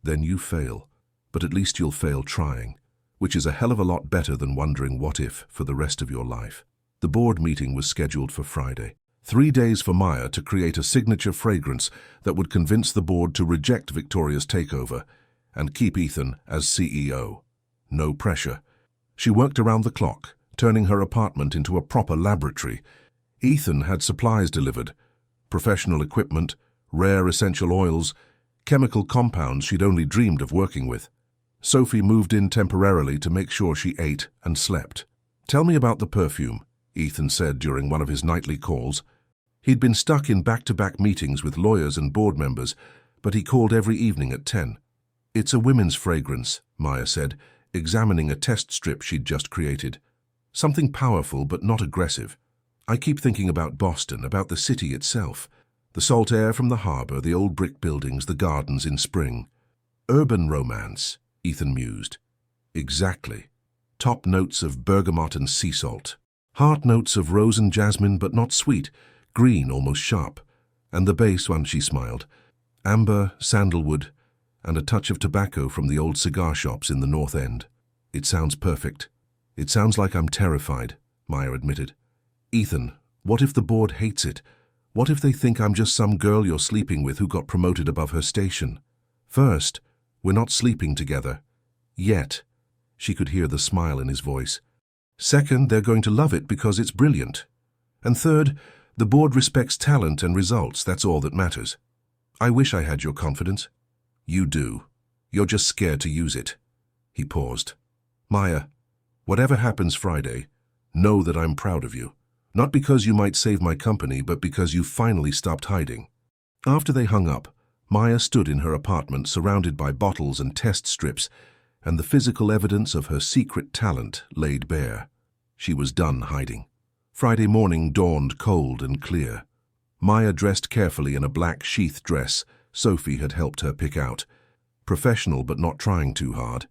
Then you fail, but at least you'll fail trying, which is a hell of a lot better than wondering what if for the rest of your life. The board meeting was scheduled for Friday. 3 days for Maya to create a signature fragrance that would convince the board to reject Victoria's takeover and keep Ethan as CEO. No pressure. She worked around the clock, turning her apartment into a proper laboratory. Ethan had supplies delivered, professional equipment, rare essential oils, chemical compounds she'd only dreamed of working with. Sophie moved in temporarily to make sure she ate and slept. Tell me about the perfume, Ethan said during one of his nightly calls. He'd been stuck in back-to-back meetings with lawyers and board members, but he called every evening at 10. It's a women's fragrance, Maya said, examining a test strip she'd just created. Something powerful but not aggressive. I keep thinking about Boston, about the city itself. The salt air from the harbor, the old brick buildings, the gardens in spring. Urban romance, Ethan mused. Exactly. Top notes of bergamot and sea salt. Heart notes of rose and jasmine, but not sweet, green, almost sharp. And the base one, she smiled. Amber, sandalwood, and a touch of tobacco from the old cigar shops in the North End. It sounds perfect. It sounds like I'm terrified, Maya admitted. Ethan, what if the board hates it? What if they think I'm just some girl you're sleeping with who got promoted above her station? First, we're not sleeping together. Yet. She could hear the smile in his voice. Second, they're going to love it because it's brilliant. And third, the board respects talent and results, that's all that matters. I wish I had your confidence. You do. You're just scared to use it. He paused. Maya, whatever happens Friday, know that I'm proud of you. Not because you might save my company, but because you finally stopped hiding. After they hung up, Maya stood in her apartment surrounded by bottles and test strips, and the physical evidence of her secret talent laid bare. She was done hiding. Friday morning dawned cold and clear. Maya dressed carefully in a black sheath dress Sophie had helped her pick out. Professional but not trying too hard.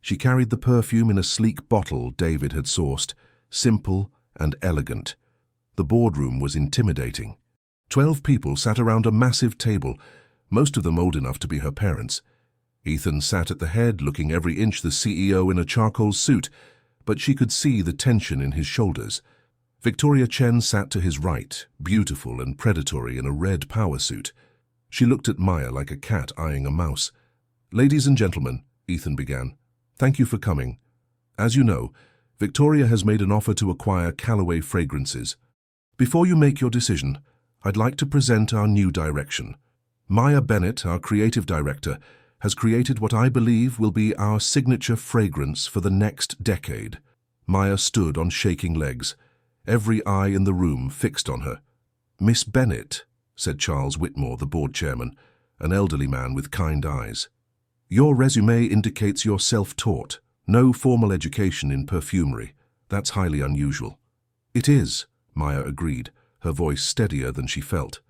She carried the perfume in a sleek bottle David had sourced, simple and elegant. The boardroom was intimidating. 12 people sat around a massive table, most of them old enough to be her parents. Ethan sat at the head, looking every inch the CEO in a charcoal suit, but she could see the tension in his shoulders. Victoria Chen sat to his right, beautiful and predatory in a red power suit. She looked at Maya like a cat eyeing a mouse. Ladies and gentlemen, Ethan began, thank you for coming. As you know, Victoria has made an offer to acquire Callaway Fragrances. Before you make your decision, I'd like to present our new direction. Maya Bennett, our creative director, has created what I believe will be our signature fragrance for the next decade. Maya stood on shaking legs, every eye in the room fixed on her. Miss Bennett, said Charles Whitmore, the board chairman, an elderly man with kind eyes. Your resume indicates you're self-taught, no formal education in perfumery. That's highly unusual. It is, Maya agreed, her voice steadier than she felt.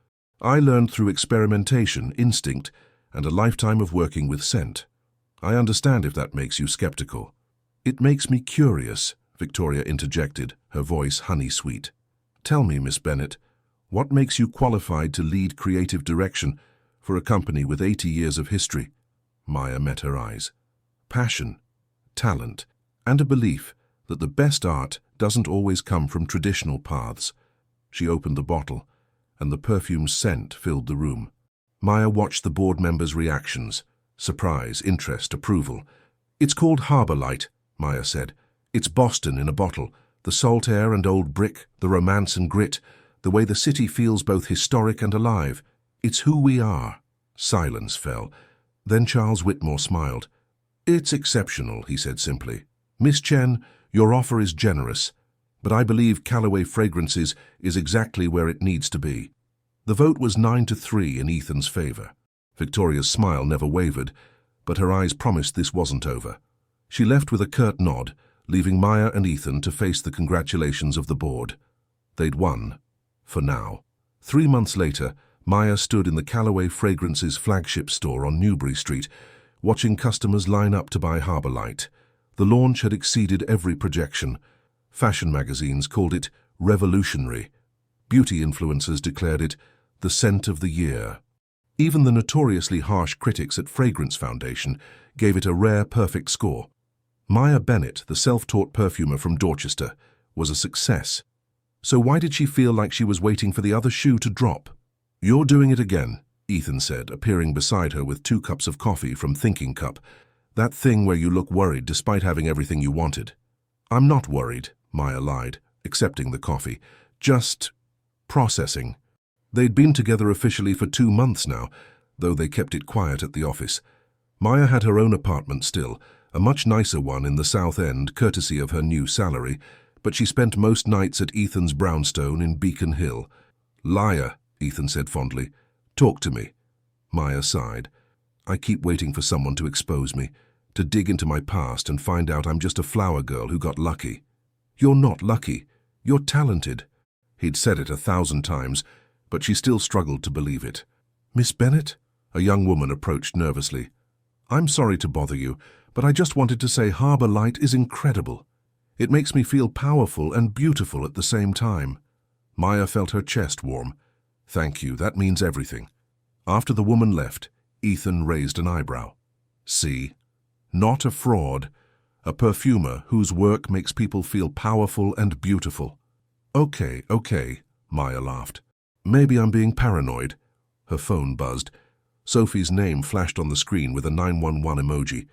I learned through experimentation, instinct, and a lifetime of working with scent. I understand if that makes you skeptical. It makes me curious, Victoria interjected, her voice honey-sweet. Tell me, Miss Bennett, what makes you qualified to lead creative direction for a company with 80 years of history? Maya met her eyes. Passion, talent, and a belief that the best art doesn't always come from traditional paths. She opened the bottle, and the perfume's scent filled the room. Maya watched the board members' reactions. Surprise, interest, approval. It's called Harbor Light, Maya said. It's Boston in a bottle. The salt air and old brick, the romance and grit, the way the city feels both historic and alive. It's who we are. Silence fell. Then Charles Whitmore smiled. It's exceptional, he said simply. Miss Chen, your offer is generous, but I believe Callaway Fragrances is exactly where it needs to be. The vote was 9-3 in Ethan's favor. Victoria's smile never wavered, but her eyes promised this wasn't over. She left with a curt nod, leaving Maya and Ethan to face the congratulations of the board. They'd won. For now. 3 months later, Maya stood in the Callaway Fragrances flagship store on Newbury Street, watching customers line up to buy Harbor Light. The launch had exceeded every projection. Fashion magazines called it revolutionary. Beauty influencers declared it the scent of the year. Even the notoriously harsh critics at Fragrance Foundation gave it a rare perfect score. Maya Bennett, the self-taught perfumer from Dorchester, was a success. So why did she feel like she was waiting for the other shoe to drop? You're doing it again, Ethan said, appearing beside her with 2 cups of coffee from Thinking Cup. That thing where you look worried despite having everything you wanted. I'm not worried, Maya lied, accepting the coffee. Just processing. They'd been together officially for 2 months now, though they kept it quiet at the office. Maya had her own apartment still, a much nicer one in the South End, courtesy of her new salary, but she spent most nights at Ethan's brownstone in Beacon Hill. Liar, Ethan said fondly. Talk to me. Maya sighed. I keep waiting for someone to expose me, to dig into my past and find out I'm just a flower girl who got lucky. You're not lucky. You're talented. He'd said it 1,000 times, but she still struggled to believe it. Miss Bennet? A young woman approached nervously. I'm sorry to bother you, but I just wanted to say Harbour Light is incredible. It makes me feel powerful and beautiful at the same time. Maya felt her chest warm. Thank you, that means everything. After the woman left, Ethan raised an eyebrow. See? Not a fraud. A perfumer whose work makes people feel powerful and beautiful. Okay, Maya laughed. Maybe I'm being paranoid. Her phone buzzed. Sophie's name flashed on the screen with a 911 emoji.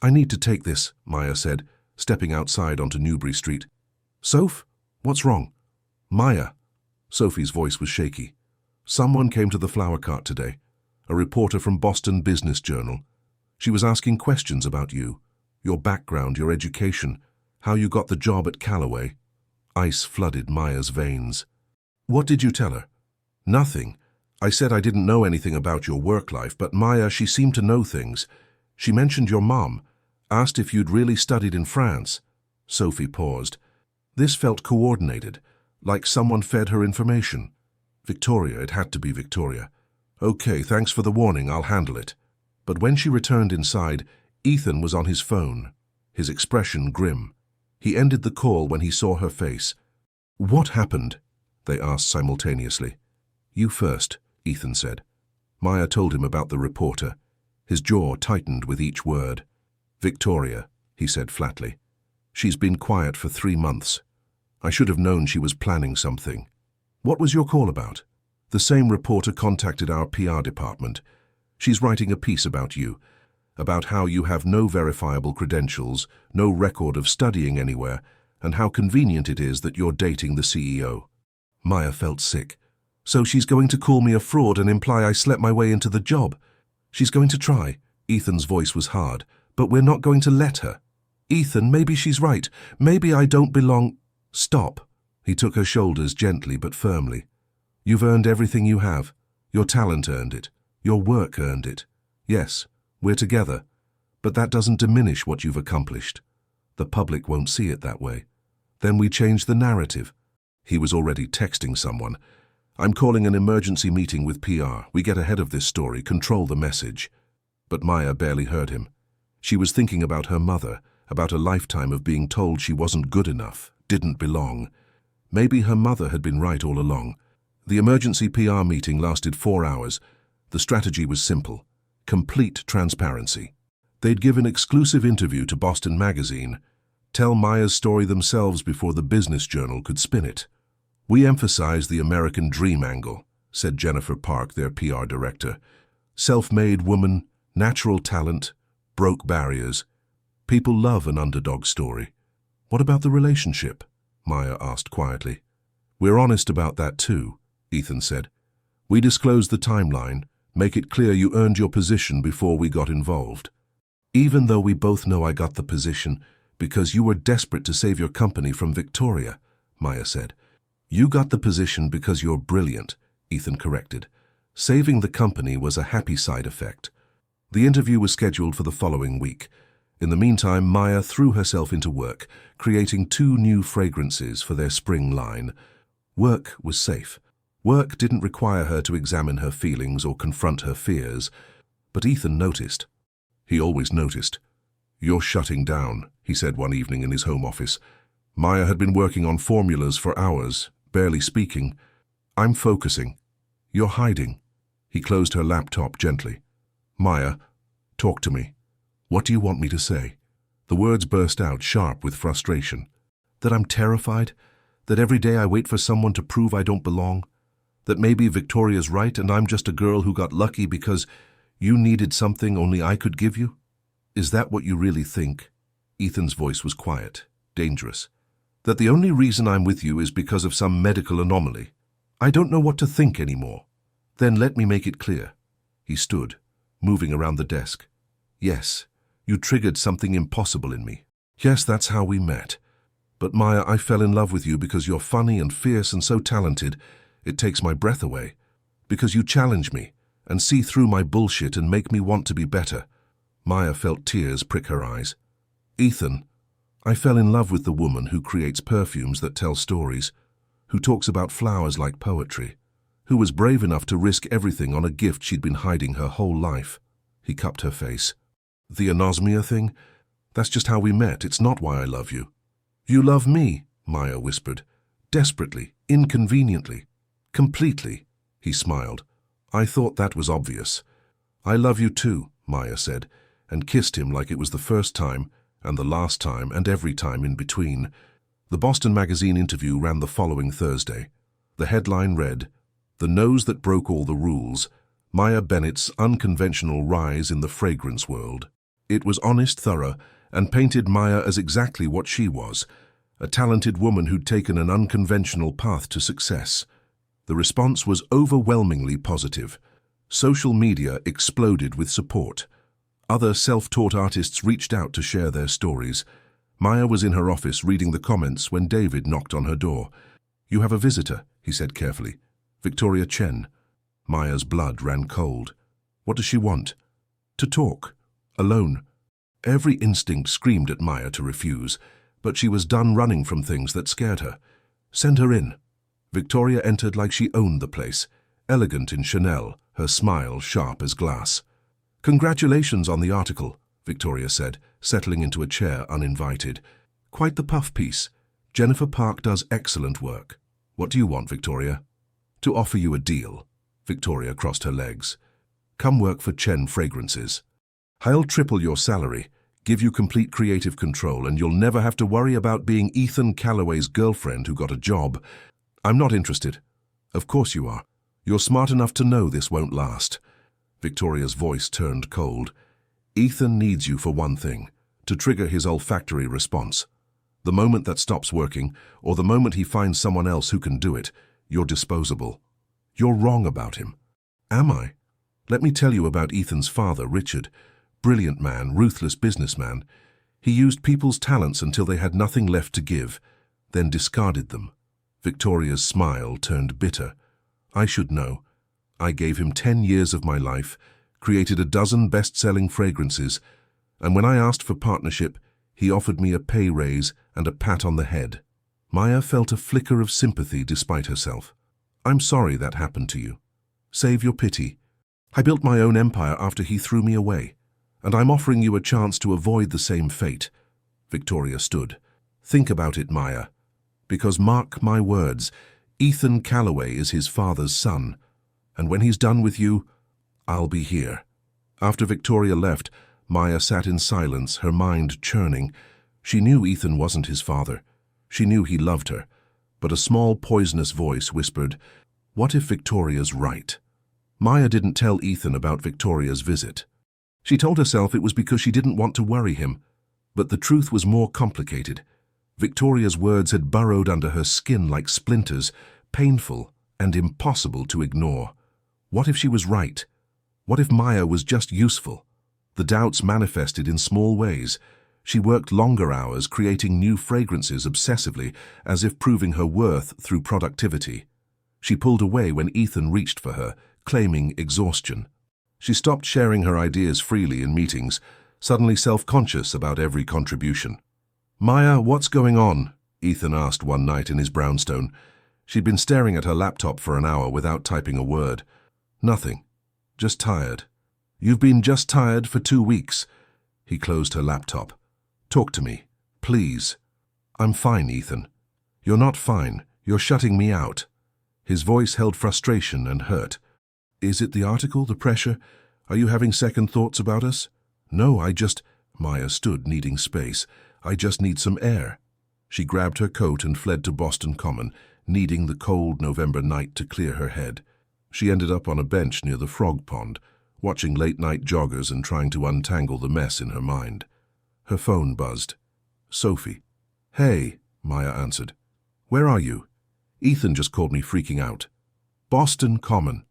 I need to take this, Maya said, stepping outside onto Newbury Street. Soph? What's wrong? Maya. Sophie's voice was shaky. Someone came to the flower cart today. A reporter from Boston Business Journal. She was asking questions about you, your background, your education, how you got the job at Callaway. Ice flooded Maya's veins. What did you tell her? Nothing. I said I didn't know anything about your work life, but Maya, she seemed to know things. She mentioned your mom, asked if you'd really studied in France. Sophie paused. This felt coordinated, like someone fed her information. Victoria, it had to be Victoria. Okay, thanks for the warning, I'll handle it. But when she returned inside, Ethan was on his phone, his expression grim. He ended the call when he saw her face. What happened? They asked simultaneously. You first, Ethan said. Maya told him about the reporter. His jaw tightened with each word. Victoria, he said flatly. She's been quiet for 3 months. I should have known she was planning something. What was your call about? The same reporter contacted our PR department. She's writing a piece about you, about how you have no verifiable credentials, no record of studying anywhere, and how convenient it is that you're dating the CEO. Maya felt sick. So she's going to call me a fraud and imply I slept my way into the job. She's going to try. Ethan's voice was hard. But we're not going to let her. Ethan, maybe she's right. Maybe I don't belong. Stop. He took her shoulders gently but firmly. You've earned everything you have. Your talent earned it. Your work earned it. Yes, we're together. But that doesn't diminish what you've accomplished. The public won't see it that way. Then we change the narrative. He was already texting someone. I'm calling an emergency meeting with PR. We get ahead of this story, control the message. But Maya barely heard him. She was thinking about her mother, about a lifetime of being told she wasn't good enough, didn't belong. Maybe her mother had been right all along. The emergency PR meeting lasted 4 hours. The strategy was simple. Complete transparency. They'd give an exclusive interview to Boston Magazine, tell Maya's story themselves before the Business Journal could spin it. We emphasize the American dream angle, said Jennifer Park, their PR director. Self-made woman, natural talent, broke barriers. People love an underdog story. What about the relationship? Maya asked quietly. We're honest about that too, Ethan said. We disclose the timeline, make it clear you earned your position before we got involved. Even though we both know I got the position because you were desperate to save your company from Victoria, Maya said. You got the position because you're brilliant, Ethan corrected. Saving the company was a happy side effect. The interview was scheduled for the following week. In the meantime, Maya threw herself into work, creating 2 new fragrances for their spring line. Work was safe. Work didn't require her to examine her feelings or confront her fears. But Ethan noticed. He always noticed. You're shutting down, he said one evening in his home office. Maya had been working on formulas for hours, barely speaking. I'm focusing. You're hiding. He closed her laptop gently. Maya, talk to me. What do you want me to say? The words burst out sharp with frustration. That I'm terrified? That every day I wait for someone to prove I don't belong? That maybe Victoria's right and I'm just a girl who got lucky because you needed something only I could give you? Is that what you really think? Ethan's voice was quiet, dangerous. That the only reason I'm with you is because of some medical anomaly? I don't know what to think anymore. Then let me make it clear. He stood, moving around the desk. Yes, you triggered something impossible in me. Yes, that's how we met. But Maya, I fell in love with you because you're funny and fierce and so talented, it takes my breath away. Because you challenge me, and see through my bullshit and make me want to be better. Maya felt tears prick her eyes. Ethan, I fell in love with the woman who creates perfumes that tell stories, who talks about flowers like poetry, who was brave enough to risk everything on a gift she'd been hiding her whole life. He cupped her face. The anosmia thing? That's just how we met. It's not why I love you. You love me, Maya whispered. Desperately, inconveniently, completely. He smiled. I thought that was obvious. I love you too, Maya said, and kissed him like it was the first time, and the last time, and every time in between. The Boston Magazine interview ran the following Thursday. The headline read, "The Nose That Broke All the Rules, Maya Bennett's Unconventional Rise in the Fragrance World." It was honest, thorough, and painted Maya as exactly what she was, a talented woman who'd taken an unconventional path to success. The response was overwhelmingly positive. Social media exploded with support. Other self-taught artists reached out to share their stories. Maya was in her office reading the comments when David knocked on her door. "You have a visitor," he said carefully. "Victoria Chen." Maya's blood ran cold. "What does she want?" "To talk. Alone." Every instinct screamed at Maya to refuse, but she was done running from things that scared her. "Send her in." Victoria entered like she owned the place, elegant in Chanel, her smile sharp as glass. "Congratulations on the article," Victoria said, settling into a chair uninvited. "Quite the puff piece. Jennifer Park does excellent work." "What do you want, Victoria?" "To offer you a deal." Victoria crossed her legs. "Come work for Chen Fragrances. I'll triple your salary, give you complete creative control, and you'll never have to worry about being Ethan Calloway's girlfriend who got a job." "I'm not interested." "Of course you are. You're smart enough to know this won't last." Victoria's voice turned cold. "Ethan needs you for one thing, to trigger his olfactory response. The moment that stops working, or the moment he finds someone else who can do it, you're disposable." "You're wrong about him." "Am I? Let me tell you about Ethan's father, Richard. Brilliant man, ruthless businessman. He used people's talents until they had nothing left to give, then discarded them." Victoria's smile turned bitter. "I should know. I gave him 10 years of my life, created a dozen best-selling fragrances, and when I asked for partnership, he offered me a pay raise and a pat on the head." Maya felt a flicker of sympathy despite herself. "I'm sorry that happened to you. Save your pity. I built my own empire after he threw me away, and I'm offering you a chance to avoid the same fate." Victoria stood. "Think about it, Maya. Because mark my words, Ethan Calloway is his father's son, and when he's done with you, I'll be here." After Victoria left, Maya sat in silence, her mind churning. She knew Ethan wasn't his father. She knew he loved her. But a small, poisonous voice whispered, "What if Victoria's right?" Maya didn't tell Ethan about Victoria's visit. She told herself it was because she didn't want to worry him. But the truth was more complicated. Victoria's words had burrowed under her skin like splinters, painful and impossible to ignore. What if she was right? What if Maya was just useful? The doubts manifested in small ways. She worked longer hours creating new fragrances obsessively, as if proving her worth through productivity. She pulled away when Ethan reached for her, claiming exhaustion. She stopped sharing her ideas freely in meetings, suddenly self-conscious about every contribution. "Maya, what's going on?" Ethan asked one night in his brownstone. She'd been staring at her laptop for an hour without typing a word. "Nothing. Just tired." "You've been just tired for 2 weeks." He closed her laptop. "Talk to me, please." "I'm fine, Ethan." "You're not fine. You're shutting me out." His voice held frustration and hurt. "Is it the article, the pressure? Are you having second thoughts about us?" "No, Maya stood, needing space. "I just need some air." She grabbed her coat and fled to Boston Common, needing the cold November night to clear her head. She ended up on a bench near the frog pond, watching late-night joggers and trying to untangle the mess in her mind. Her phone buzzed. "Sophie." "Hey," Maya answered. "Where are you?" "Ethan just called me freaking out." "Boston Common."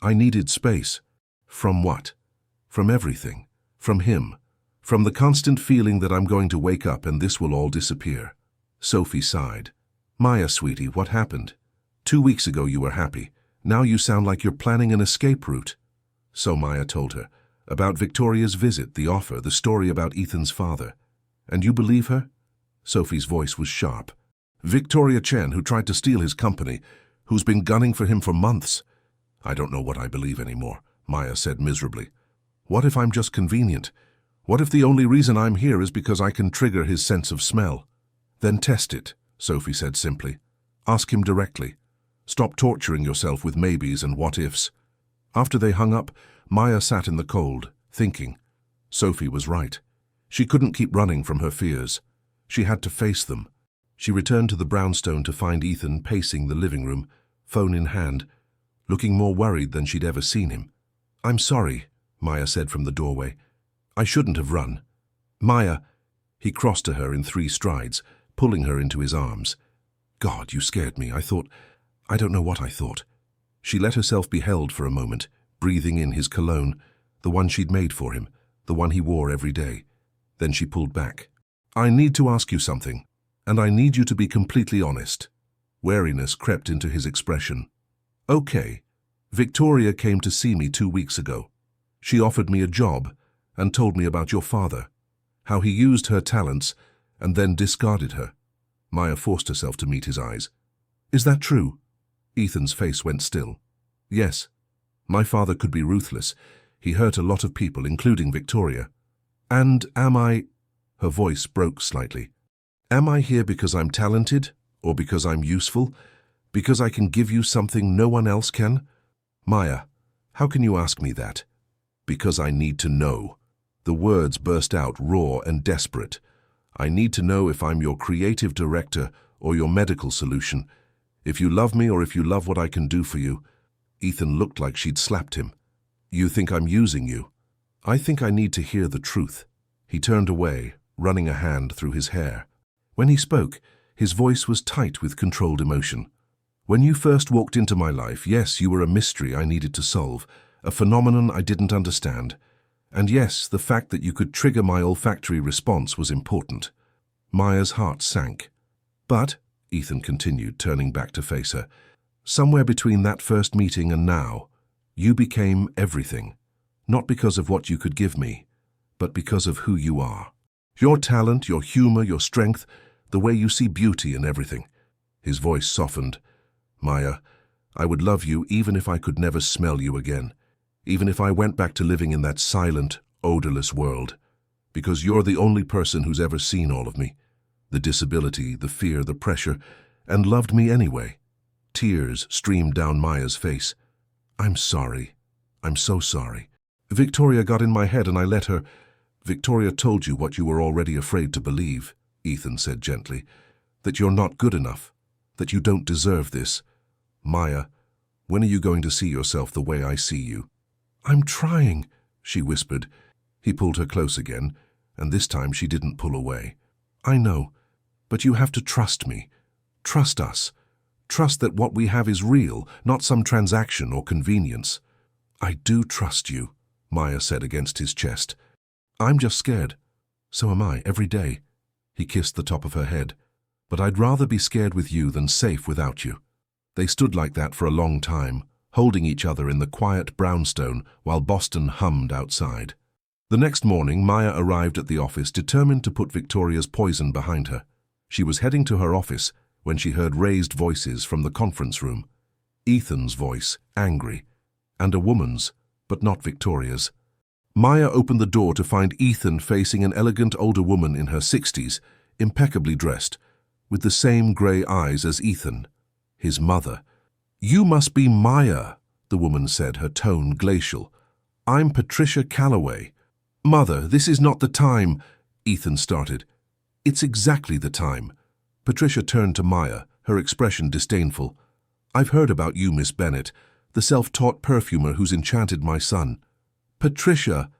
"I needed space." "From what?" "From everything. From him. From the constant feeling that I'm going to wake up and this will all disappear." Sophie sighed. "Maya, sweetie, what happened? 2 weeks ago you were happy. Now you sound like you're planning an escape route." So Maya told her. About Victoria's visit, the offer, the story about Ethan's father. And you believe her? Sophie's voice was sharp. Victoria Chen, who tried to steal his company, who's been gunning for him for months. I don't know what I believe anymore, Maya said miserably. What if I'm just convenient? What if the only reason I'm here is because I can trigger his sense of smell? Then test it, Sophie said simply. Ask him directly. Stop torturing yourself with maybes and what-ifs. After they hung up, Maya sat in the cold, thinking. Sophie was right. She couldn't keep running from her fears. She had to face them. She returned to the brownstone to find Ethan pacing the living room, phone in hand, looking more worried than she'd ever seen him. I'm sorry, Maya said from the doorway. I shouldn't have run. Maya, he crossed to her in 3 strides, pulling her into his arms. God, you scared me. I don't know what I thought. She let herself be held for a moment, breathing in his cologne, the one she'd made for him, the one he wore every day. Then she pulled back. I need to ask you something, and I need you to be completely honest. Wariness crept into his expression. Okay. Victoria came to see me 2 weeks ago. She offered me a job and told me about your father, how he used her talents and then discarded her. Maya forced herself to meet his eyes. Is that true? Ethan's face went still. Yes. My father could be ruthless. He hurt a lot of people, including Victoria. And am I... Her voice broke slightly. Am I here because I'm talented, or because I'm useful, because I can give you something no one else can? Maya, how can you ask me that? Because I need to know. The words burst out raw and desperate. I need to know if I'm your creative director or your medical solution, if you love me or if you love what I can do for you. Ethan looked like she'd slapped him. You think I'm using you? I think I need to hear the truth. He turned away, running a hand through his hair. When he spoke, his voice was tight with controlled emotion. When you first walked into my life, yes, you were a mystery I needed to solve, a phenomenon I didn't understand. And yes, the fact that you could trigger my olfactory response was important. Maya's heart sank. But, Ethan continued, turning back to face her, somewhere between that first meeting and now, you became everything. Not because of what you could give me, but because of who you are. Your talent, your humor, your strength, the way you see beauty in everything. His voice softened. Maya, I would love you even if I could never smell you again, even if I went back to living in that silent, odorless world, because you're the only person who's ever seen all of me, the disability, the fear, the pressure, and loved me anyway. Tears streamed down Maya's face. I'm sorry. I'm so sorry. Victoria got in my head and I let her. Victoria told you what you were already afraid to believe, Ethan said gently, that you're not good enough, that you don't deserve this. Maya, when are you going to see yourself the way I see you? I'm trying, she whispered. He pulled her close again, and this time she didn't pull away. I know, but you have to trust me. Trust us. Trust that what we have is real, not some transaction or convenience. I do trust you, Maya said against his chest. I'm just scared. So am I, every day. He kissed the top of her head. But I'd rather be scared with you than safe without you. They stood like that for a long time, holding each other in the quiet brownstone while Boston hummed outside. The next morning, Maya arrived at the office determined to put Victoria's poison behind her. She was heading to her office when she heard raised voices from the conference room. Ethan's voice, angry, and a woman's, but not Victoria's. Maya opened the door to find Ethan facing an elegant older woman in her 60s, impeccably dressed, with the same grey eyes as Ethan, his mother. You must be Maya, the woman said, her tone glacial. I'm Patricia Calloway. Mother, this is not the time, Ethan started. It's exactly the time. Patricia turned to Maya, her expression disdainful. I've heard about you, Miss Bennett, the self-taught perfumer who's enchanted my son. Patricia,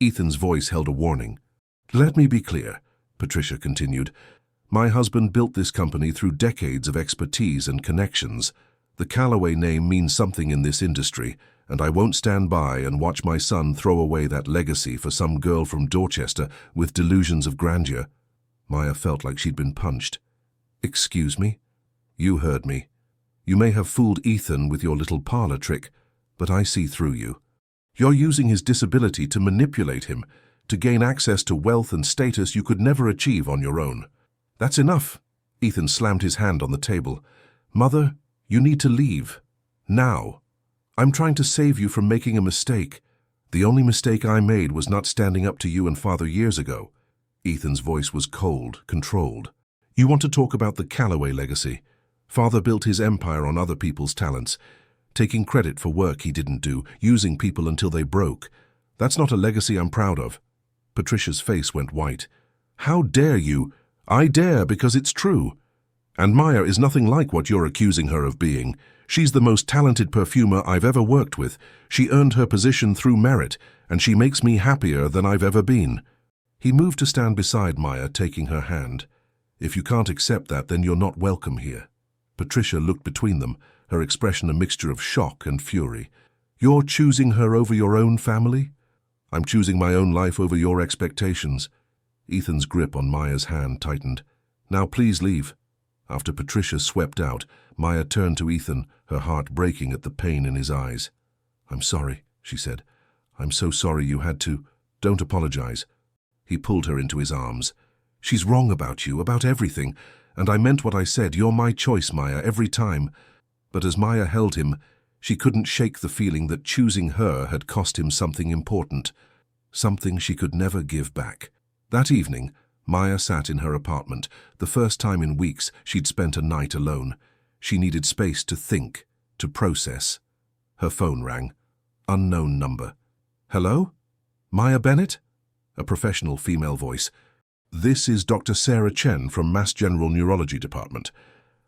Ethan's voice held a warning. Let me be clear, Patricia continued. My husband built this company through decades of expertise and connections. The Calloway name means something in this industry, and I won't stand by and watch my son throw away that legacy for some girl from Dorchester with delusions of grandeur. Maya felt like she'd been punched. Excuse me? You heard me. You may have fooled Ethan with your little parlor trick, but I see through you. You're using his disability to manipulate him, to gain access to wealth and status you could never achieve on your own. That's enough. Ethan slammed his hand on the table. Mother, you need to leave. Now. I'm trying to save you from making a mistake. The only mistake I made was not standing up to you and Father years ago. Ethan's voice was cold, controlled. You want to talk about the Calloway legacy. Father built his empire on other people's talents, taking credit for work he didn't do, using people until they broke. That's not a legacy I'm proud of. Patricia's face went white. How dare you? I dare because it's true. And Maya is nothing like what you're accusing her of being. She's the most talented perfumer I've ever worked with. She earned her position through merit, and she makes me happier than I've ever been. He moved to stand beside Maya, taking her hand. If you can't accept that, then you're not welcome here. Patricia looked between them, her expression a mixture of shock and fury. You're choosing her over your own family? I'm choosing my own life over your expectations. Ethan's grip on Maya's hand tightened. Now please leave. After Patricia swept out, Maya turned to Ethan, her heart breaking at the pain in his eyes. I'm sorry, she said. I'm so sorry you had to. Don't apologize. He pulled her into his arms. She's wrong about you, about everything, and I meant what I said. You're my choice, Maya, every time. But as Maya held him, she couldn't shake the feeling that choosing her had cost him something important, something she could never give back. That evening, Maya sat in her apartment, the first time in weeks she'd spent a night alone. She needed space to think, to process. Her phone rang. Unknown number. Hello? Maya Bennett? A professional female voice. This is Dr. Sarah Chen from Mass General Neurology Department.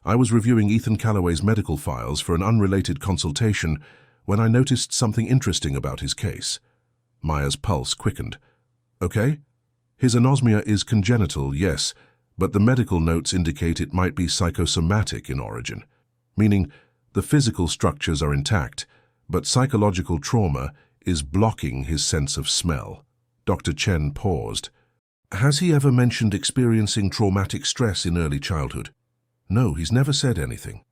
I was reviewing Ethan Calloway's medical files for an unrelated consultation when I noticed something interesting about his case. Maya's pulse quickened. Okay? His anosmia is congenital, yes, but the medical notes indicate it might be psychosomatic in origin, meaning the physical structures are intact, but psychological trauma is blocking his sense of smell. Dr. Chen paused. Has he ever mentioned experiencing traumatic stress in early childhood? No, he's never said anything.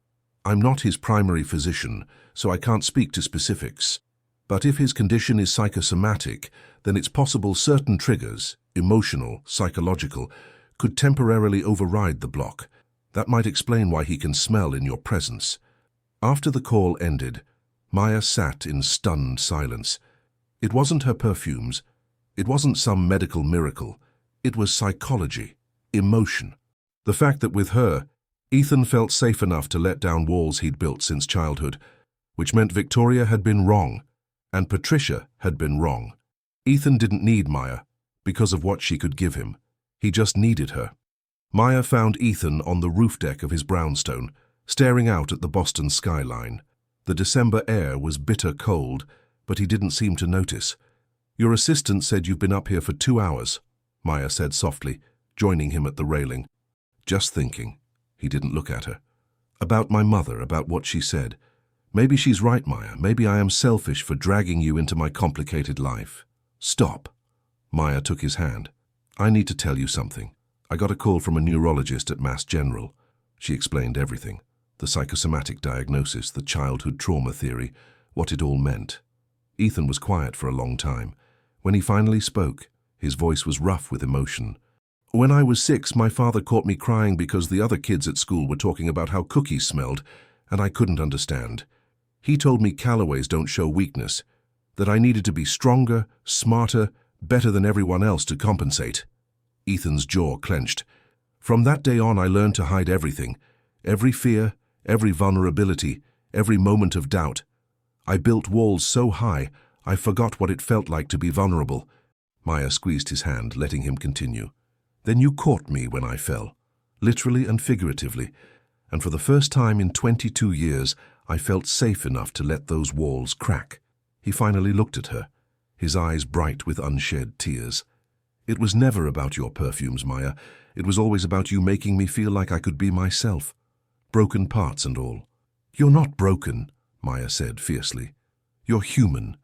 I'm not his primary physician, so I can't speak to specifics. But if his condition is psychosomatic, then it's possible certain triggers, emotional, psychological, could temporarily override the block. That might explain why he can smell in your presence. After the call ended, Maya sat in stunned silence. It wasn't her perfumes. It wasn't some medical miracle. It was psychology, emotion. The fact that with her, Ethan felt safe enough to let down walls he'd built since childhood, which meant Victoria had been wrong, and Patricia had been wrong. Ethan didn't need Maya because of what she could give him. He just needed her. Maya found Ethan on the roof deck of his brownstone, staring out at the Boston skyline. The December air was bitter cold, but he didn't seem to notice. Your assistant said you've been up here for 2 hours, Maya said softly, joining him at the railing. Just thinking. He didn't look at her. About my mother, about what she said. Maybe she's right, Maya. Maybe I am selfish for dragging you into my complicated life. Stop. Maya took his hand. I need to tell you something. I got a call from a neurologist at Mass General. She explained everything. The psychosomatic diagnosis, the childhood trauma theory, what it all meant. Ethan was quiet for a long time. When he finally spoke, his voice was rough with emotion. When I was 6, my father caught me crying because the other kids at school were talking about how cookies smelled, and I couldn't understand. He told me Calloways don't show weakness, that I needed to be stronger, smarter, better than everyone else to compensate. Ethan's jaw clenched. From that day on, I learned to hide everything, every fear, every vulnerability, every moment of doubt. I built walls so high, I forgot what it felt like to be vulnerable. Maya squeezed his hand, letting him continue. Then you caught me when I fell, literally and figuratively, and for the first time in 22 years, I felt safe enough to let those walls crack. He finally looked at her, his eyes bright with unshed tears. It was never about your perfumes, Maya. It was always about you making me feel like I could be myself. Broken parts and all. You're not broken, Maya said fiercely. You're human.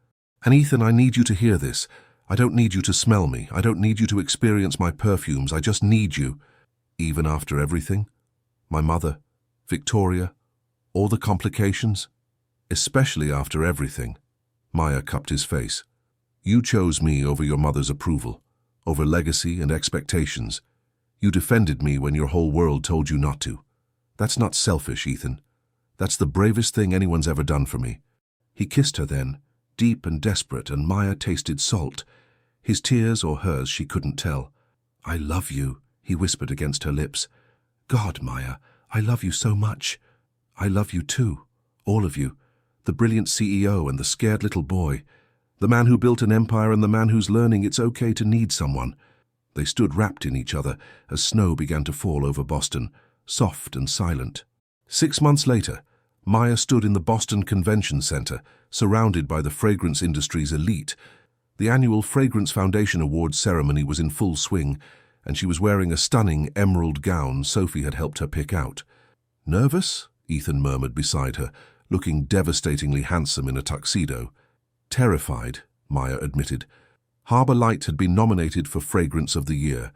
And Ethan, I need you to hear this. I don't need you to smell me. I don't need you to experience my perfumes. I just need you. Even after everything? My mother, Victoria, all the complications? Especially after everything. Maya cupped his face. You chose me over your mother's approval, over legacy and expectations. You defended me when your whole world told you not to. That's not selfish, Ethan. That's the bravest thing anyone's ever done for me. He kissed her then, deep and desperate, and Maya tasted salt. His tears or hers, she couldn't tell. I love you, he whispered against her lips. God, Maya, I love you so much. I love you too, all of you. The brilliant CEO and the scared little boy. The man who built an empire and the man who's learning it's okay to need someone. They stood wrapped in each other as snow began to fall over Boston, soft and silent. 6 months later, Maya stood in the Boston Convention Center, surrounded by the fragrance industry's elite. The annual Fragrance Foundation Awards ceremony was in full swing, and she was wearing a stunning emerald gown Sophie had helped her pick out. Nervous? Ethan murmured beside her, looking devastatingly handsome in a tuxedo. Terrified, Maya admitted. Harbor Light had been nominated for Fragrance of the Year.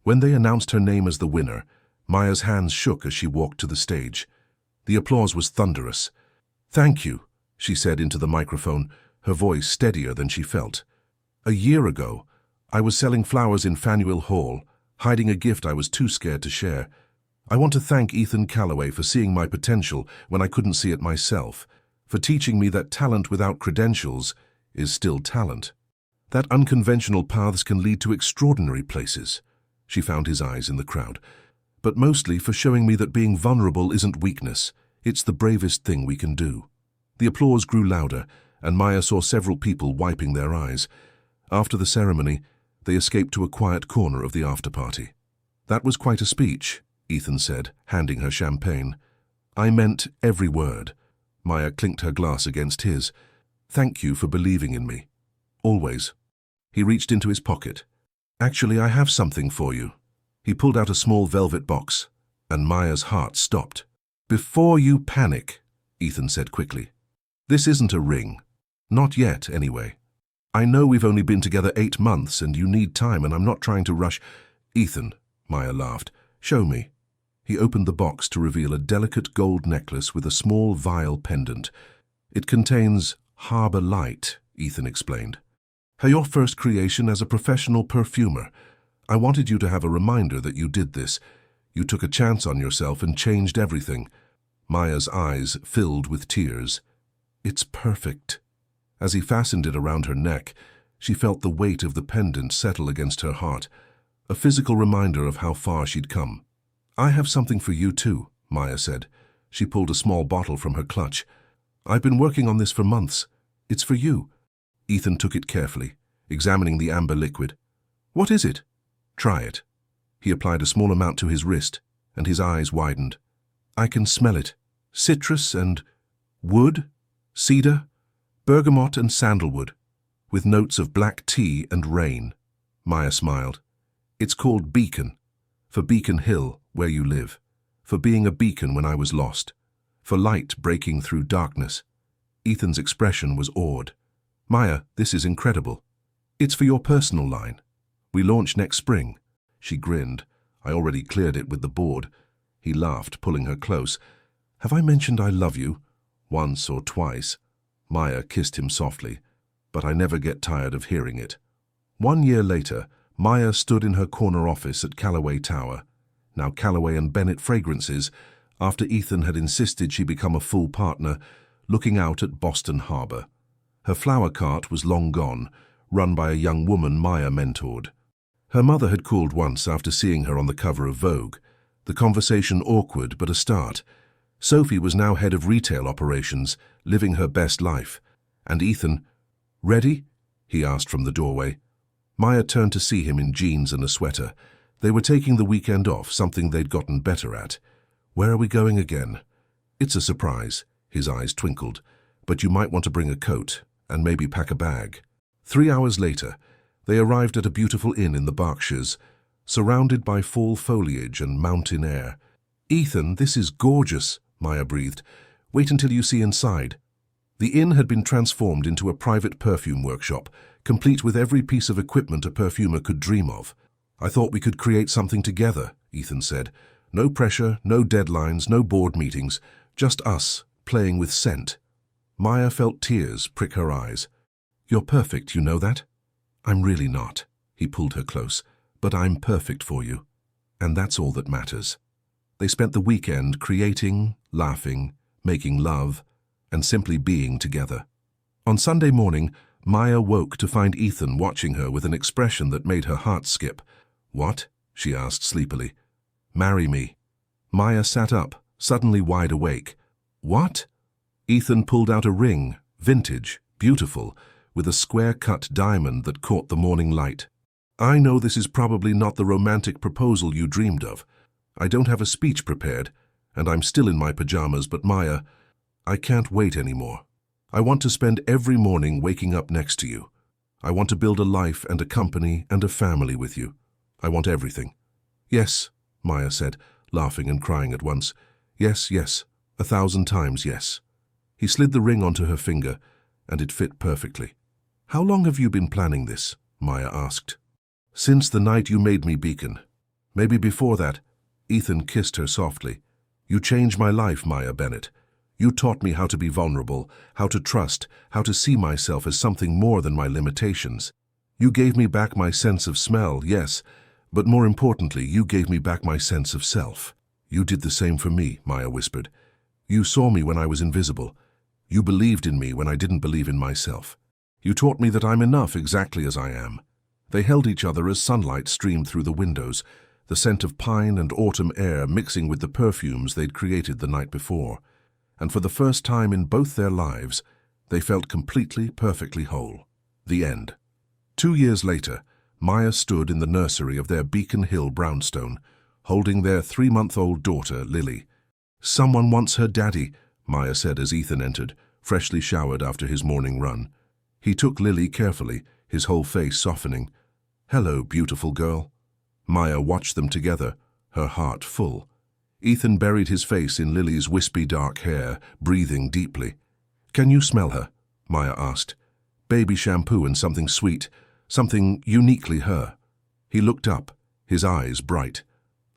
When they announced her name as the winner, Maya's hands shook as she walked to the stage. The applause was thunderous. Thank you, she said into the microphone, her voice steadier than she felt. A year ago, I was selling flowers in Faneuil Hall, hiding a gift I was too scared to share. I want to thank Ethan Calloway for seeing my potential when I couldn't see it myself, for teaching me that talent without credentials is still talent. That unconventional paths can lead to extraordinary places. She found his eyes in the crowd. But mostly for showing me that being vulnerable isn't weakness. It's the bravest thing we can do. The applause grew louder, and Maya saw several people wiping their eyes. After the ceremony, they escaped to a quiet corner of the after-party. That was quite a speech, Ethan said, handing her champagne. I meant every word. Maya clinked her glass against his. Thank you for believing in me. Always. He reached into his pocket. Actually, I have something for you. He pulled out a small velvet box, and Maya's heart stopped. Before you panic, Ethan said quickly. This isn't a ring. Not yet, anyway. I know we've only been together 8 months, and you need time, and I'm not trying to rush. Ethan, Maya laughed. Show me. He opened the box to reveal a delicate gold necklace with a small vial pendant. It contains Harbor Light, Ethan explained. Your first creation as a professional perfumer. I wanted you to have a reminder that you did this. You took a chance on yourself and changed everything. Maya's eyes filled with tears. It's perfect. As he fastened it around her neck, she felt the weight of the pendant settle against her heart, a physical reminder of how far she'd come. I have something for you too, Maya said. She pulled a small bottle from her clutch. I've been working on this for months. It's for you. Ethan took it carefully, examining the amber liquid. What is it? Try it. He applied a small amount to his wrist, and his eyes widened. I can smell it. Citrus and wood, cedar, bergamot and sandalwood, with notes of black tea and rain. Maya smiled. It's called Beacon, for Beacon Hill, where you live, for being a beacon when I was lost, for light breaking through darkness. Ethan's expression was awed. Maya, this is incredible. It's for your personal line. We launch next spring. She grinned. I already cleared it with the board. He laughed, pulling her close. Have I mentioned I love you? Once or twice. Maya kissed him softly, but I never get tired of hearing it. 1 year later, Maya stood in her corner office at Calloway Tower, now Calloway and Bennett Fragrances, after Ethan had insisted she become a full partner, looking out at Boston Harbor. Her flower cart was long gone, run by a young woman Maya mentored. Her mother had called once after seeing her on the cover of Vogue. The conversation awkward, but a start. Sophie was now head of retail operations, living her best life. And Ethan, ready? He asked from the doorway. Maya turned to see him in jeans and a sweater. They were taking the weekend off, something they'd gotten better at. Where are we going again? It's a surprise. His eyes twinkled. But you might want to bring a coat, and maybe pack a bag. 3 hours later, they arrived at a beautiful inn in the Berkshires, surrounded by fall foliage and mountain air. Ethan, this is gorgeous, Maya breathed. Wait until you see inside. The inn had been transformed into a private perfume workshop, complete with every piece of equipment a perfumer could dream of. I thought we could create something together, Ethan said. No pressure, no deadlines, no board meetings, just us, playing with scent. Maya felt tears prick her eyes. "You're perfect, you know that?" "I'm really not." He pulled her close. "But I'm perfect for you. And that's all that matters." They spent the weekend creating, laughing, making love, and simply being together. On Sunday morning, Maya woke to find Ethan watching her with an expression that made her heart skip. "What?" she asked sleepily. "Marry me." Maya sat up, suddenly wide awake. "What?" Ethan pulled out a ring, vintage, beautiful, with a square-cut diamond that caught the morning light. "I know this is probably not the romantic proposal you dreamed of. I don't have a speech prepared, and I'm still in my pajamas, but Maya, I can't wait anymore. I want to spend every morning waking up next to you. I want to build a life and a company and a family with you. I want everything." "Yes," Maya said, laughing and crying at once. "Yes, yes, 1,000 times yes." He slid the ring onto her finger, and it fit perfectly. "How long have you been planning this?" Maya asked. "Since the night you made me beacon. Maybe before that." Ethan kissed her softly. "You changed my life, Maya Bennett. You taught me how to be vulnerable, how to trust, how to see myself as something more than my limitations. You gave me back my sense of smell, yes, but more importantly, you gave me back my sense of self." "You did the same for me," Maya whispered. "You saw me when I was invisible. You believed in me when I didn't believe in myself. You taught me that I'm enough exactly as I am." They held each other as sunlight streamed through the windows, the scent of pine and autumn air mixing with the perfumes they'd created the night before. And for the first time in both their lives, they felt completely, perfectly whole. The end. 2 years later, Maya stood in the nursery of their Beacon Hill brownstone, holding their 3-month-old daughter, Lily. "Someone wants her daddy," Maya said as Ethan entered, freshly showered after his morning run. He took Lily carefully, his whole face softening. "Hello, beautiful girl." Maya watched them together, her heart full. Ethan buried his face in Lily's wispy dark hair, breathing deeply. "Can you smell her?" Maya asked. "Baby shampoo and something sweet, something uniquely her." He looked up, his eyes bright.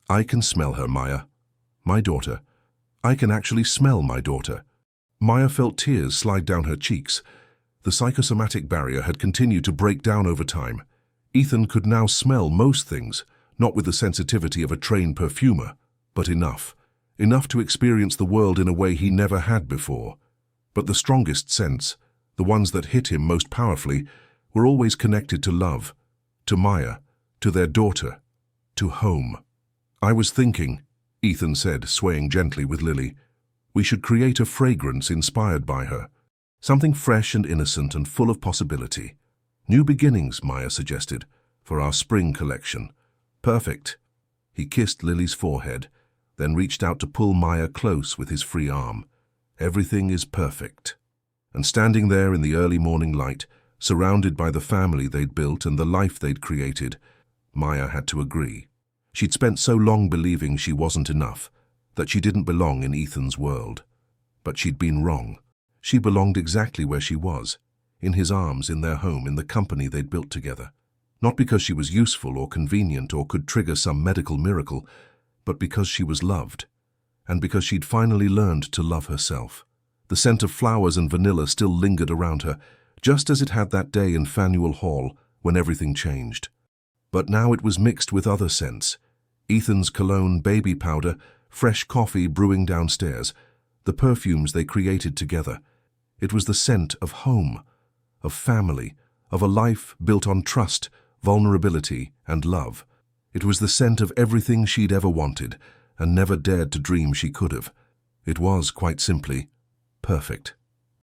"I can smell her, Maya. My daughter. I can actually smell my daughter." Maya felt tears slide down her cheeks. The psychosomatic barrier had continued to break down over time. Ethan could now smell most things, not with the sensitivity of a trained perfumer, but enough to experience the world in a way he never had before. But the strongest scents, the ones that hit him most powerfully, were always connected to love, to Maya, to their daughter, to home. "I was thinking," Ethan said, swaying gently with Lily, "we should create a fragrance inspired by her. Something fresh and innocent and full of possibility. New beginnings," Maya suggested, "for our spring collection." "Perfect." He kissed Lily's forehead, then reached out to pull Maya close with his free arm. "Everything is perfect." And standing there in the early morning light, surrounded by the family they'd built and the life they'd created, Maya had to agree. She'd spent so long believing she wasn't enough, that she didn't belong in Ethan's world. But she'd been wrong. She belonged exactly where she was, in his arms, in their home, in the company they'd built together. Not because she was useful or convenient or could trigger some medical miracle, but because she was loved, and because she'd finally learned to love herself. The scent of flowers and vanilla still lingered around her, just as it had that day in Faneuil Hall when everything changed. But now it was mixed with other scents. Ethan's cologne, baby powder, fresh coffee brewing downstairs, the perfumes they created together. It was the scent of home, of family, of a life built on trust, vulnerability, and love. It was the scent of everything she'd ever wanted and never dared to dream she could have. It was, quite simply, perfect.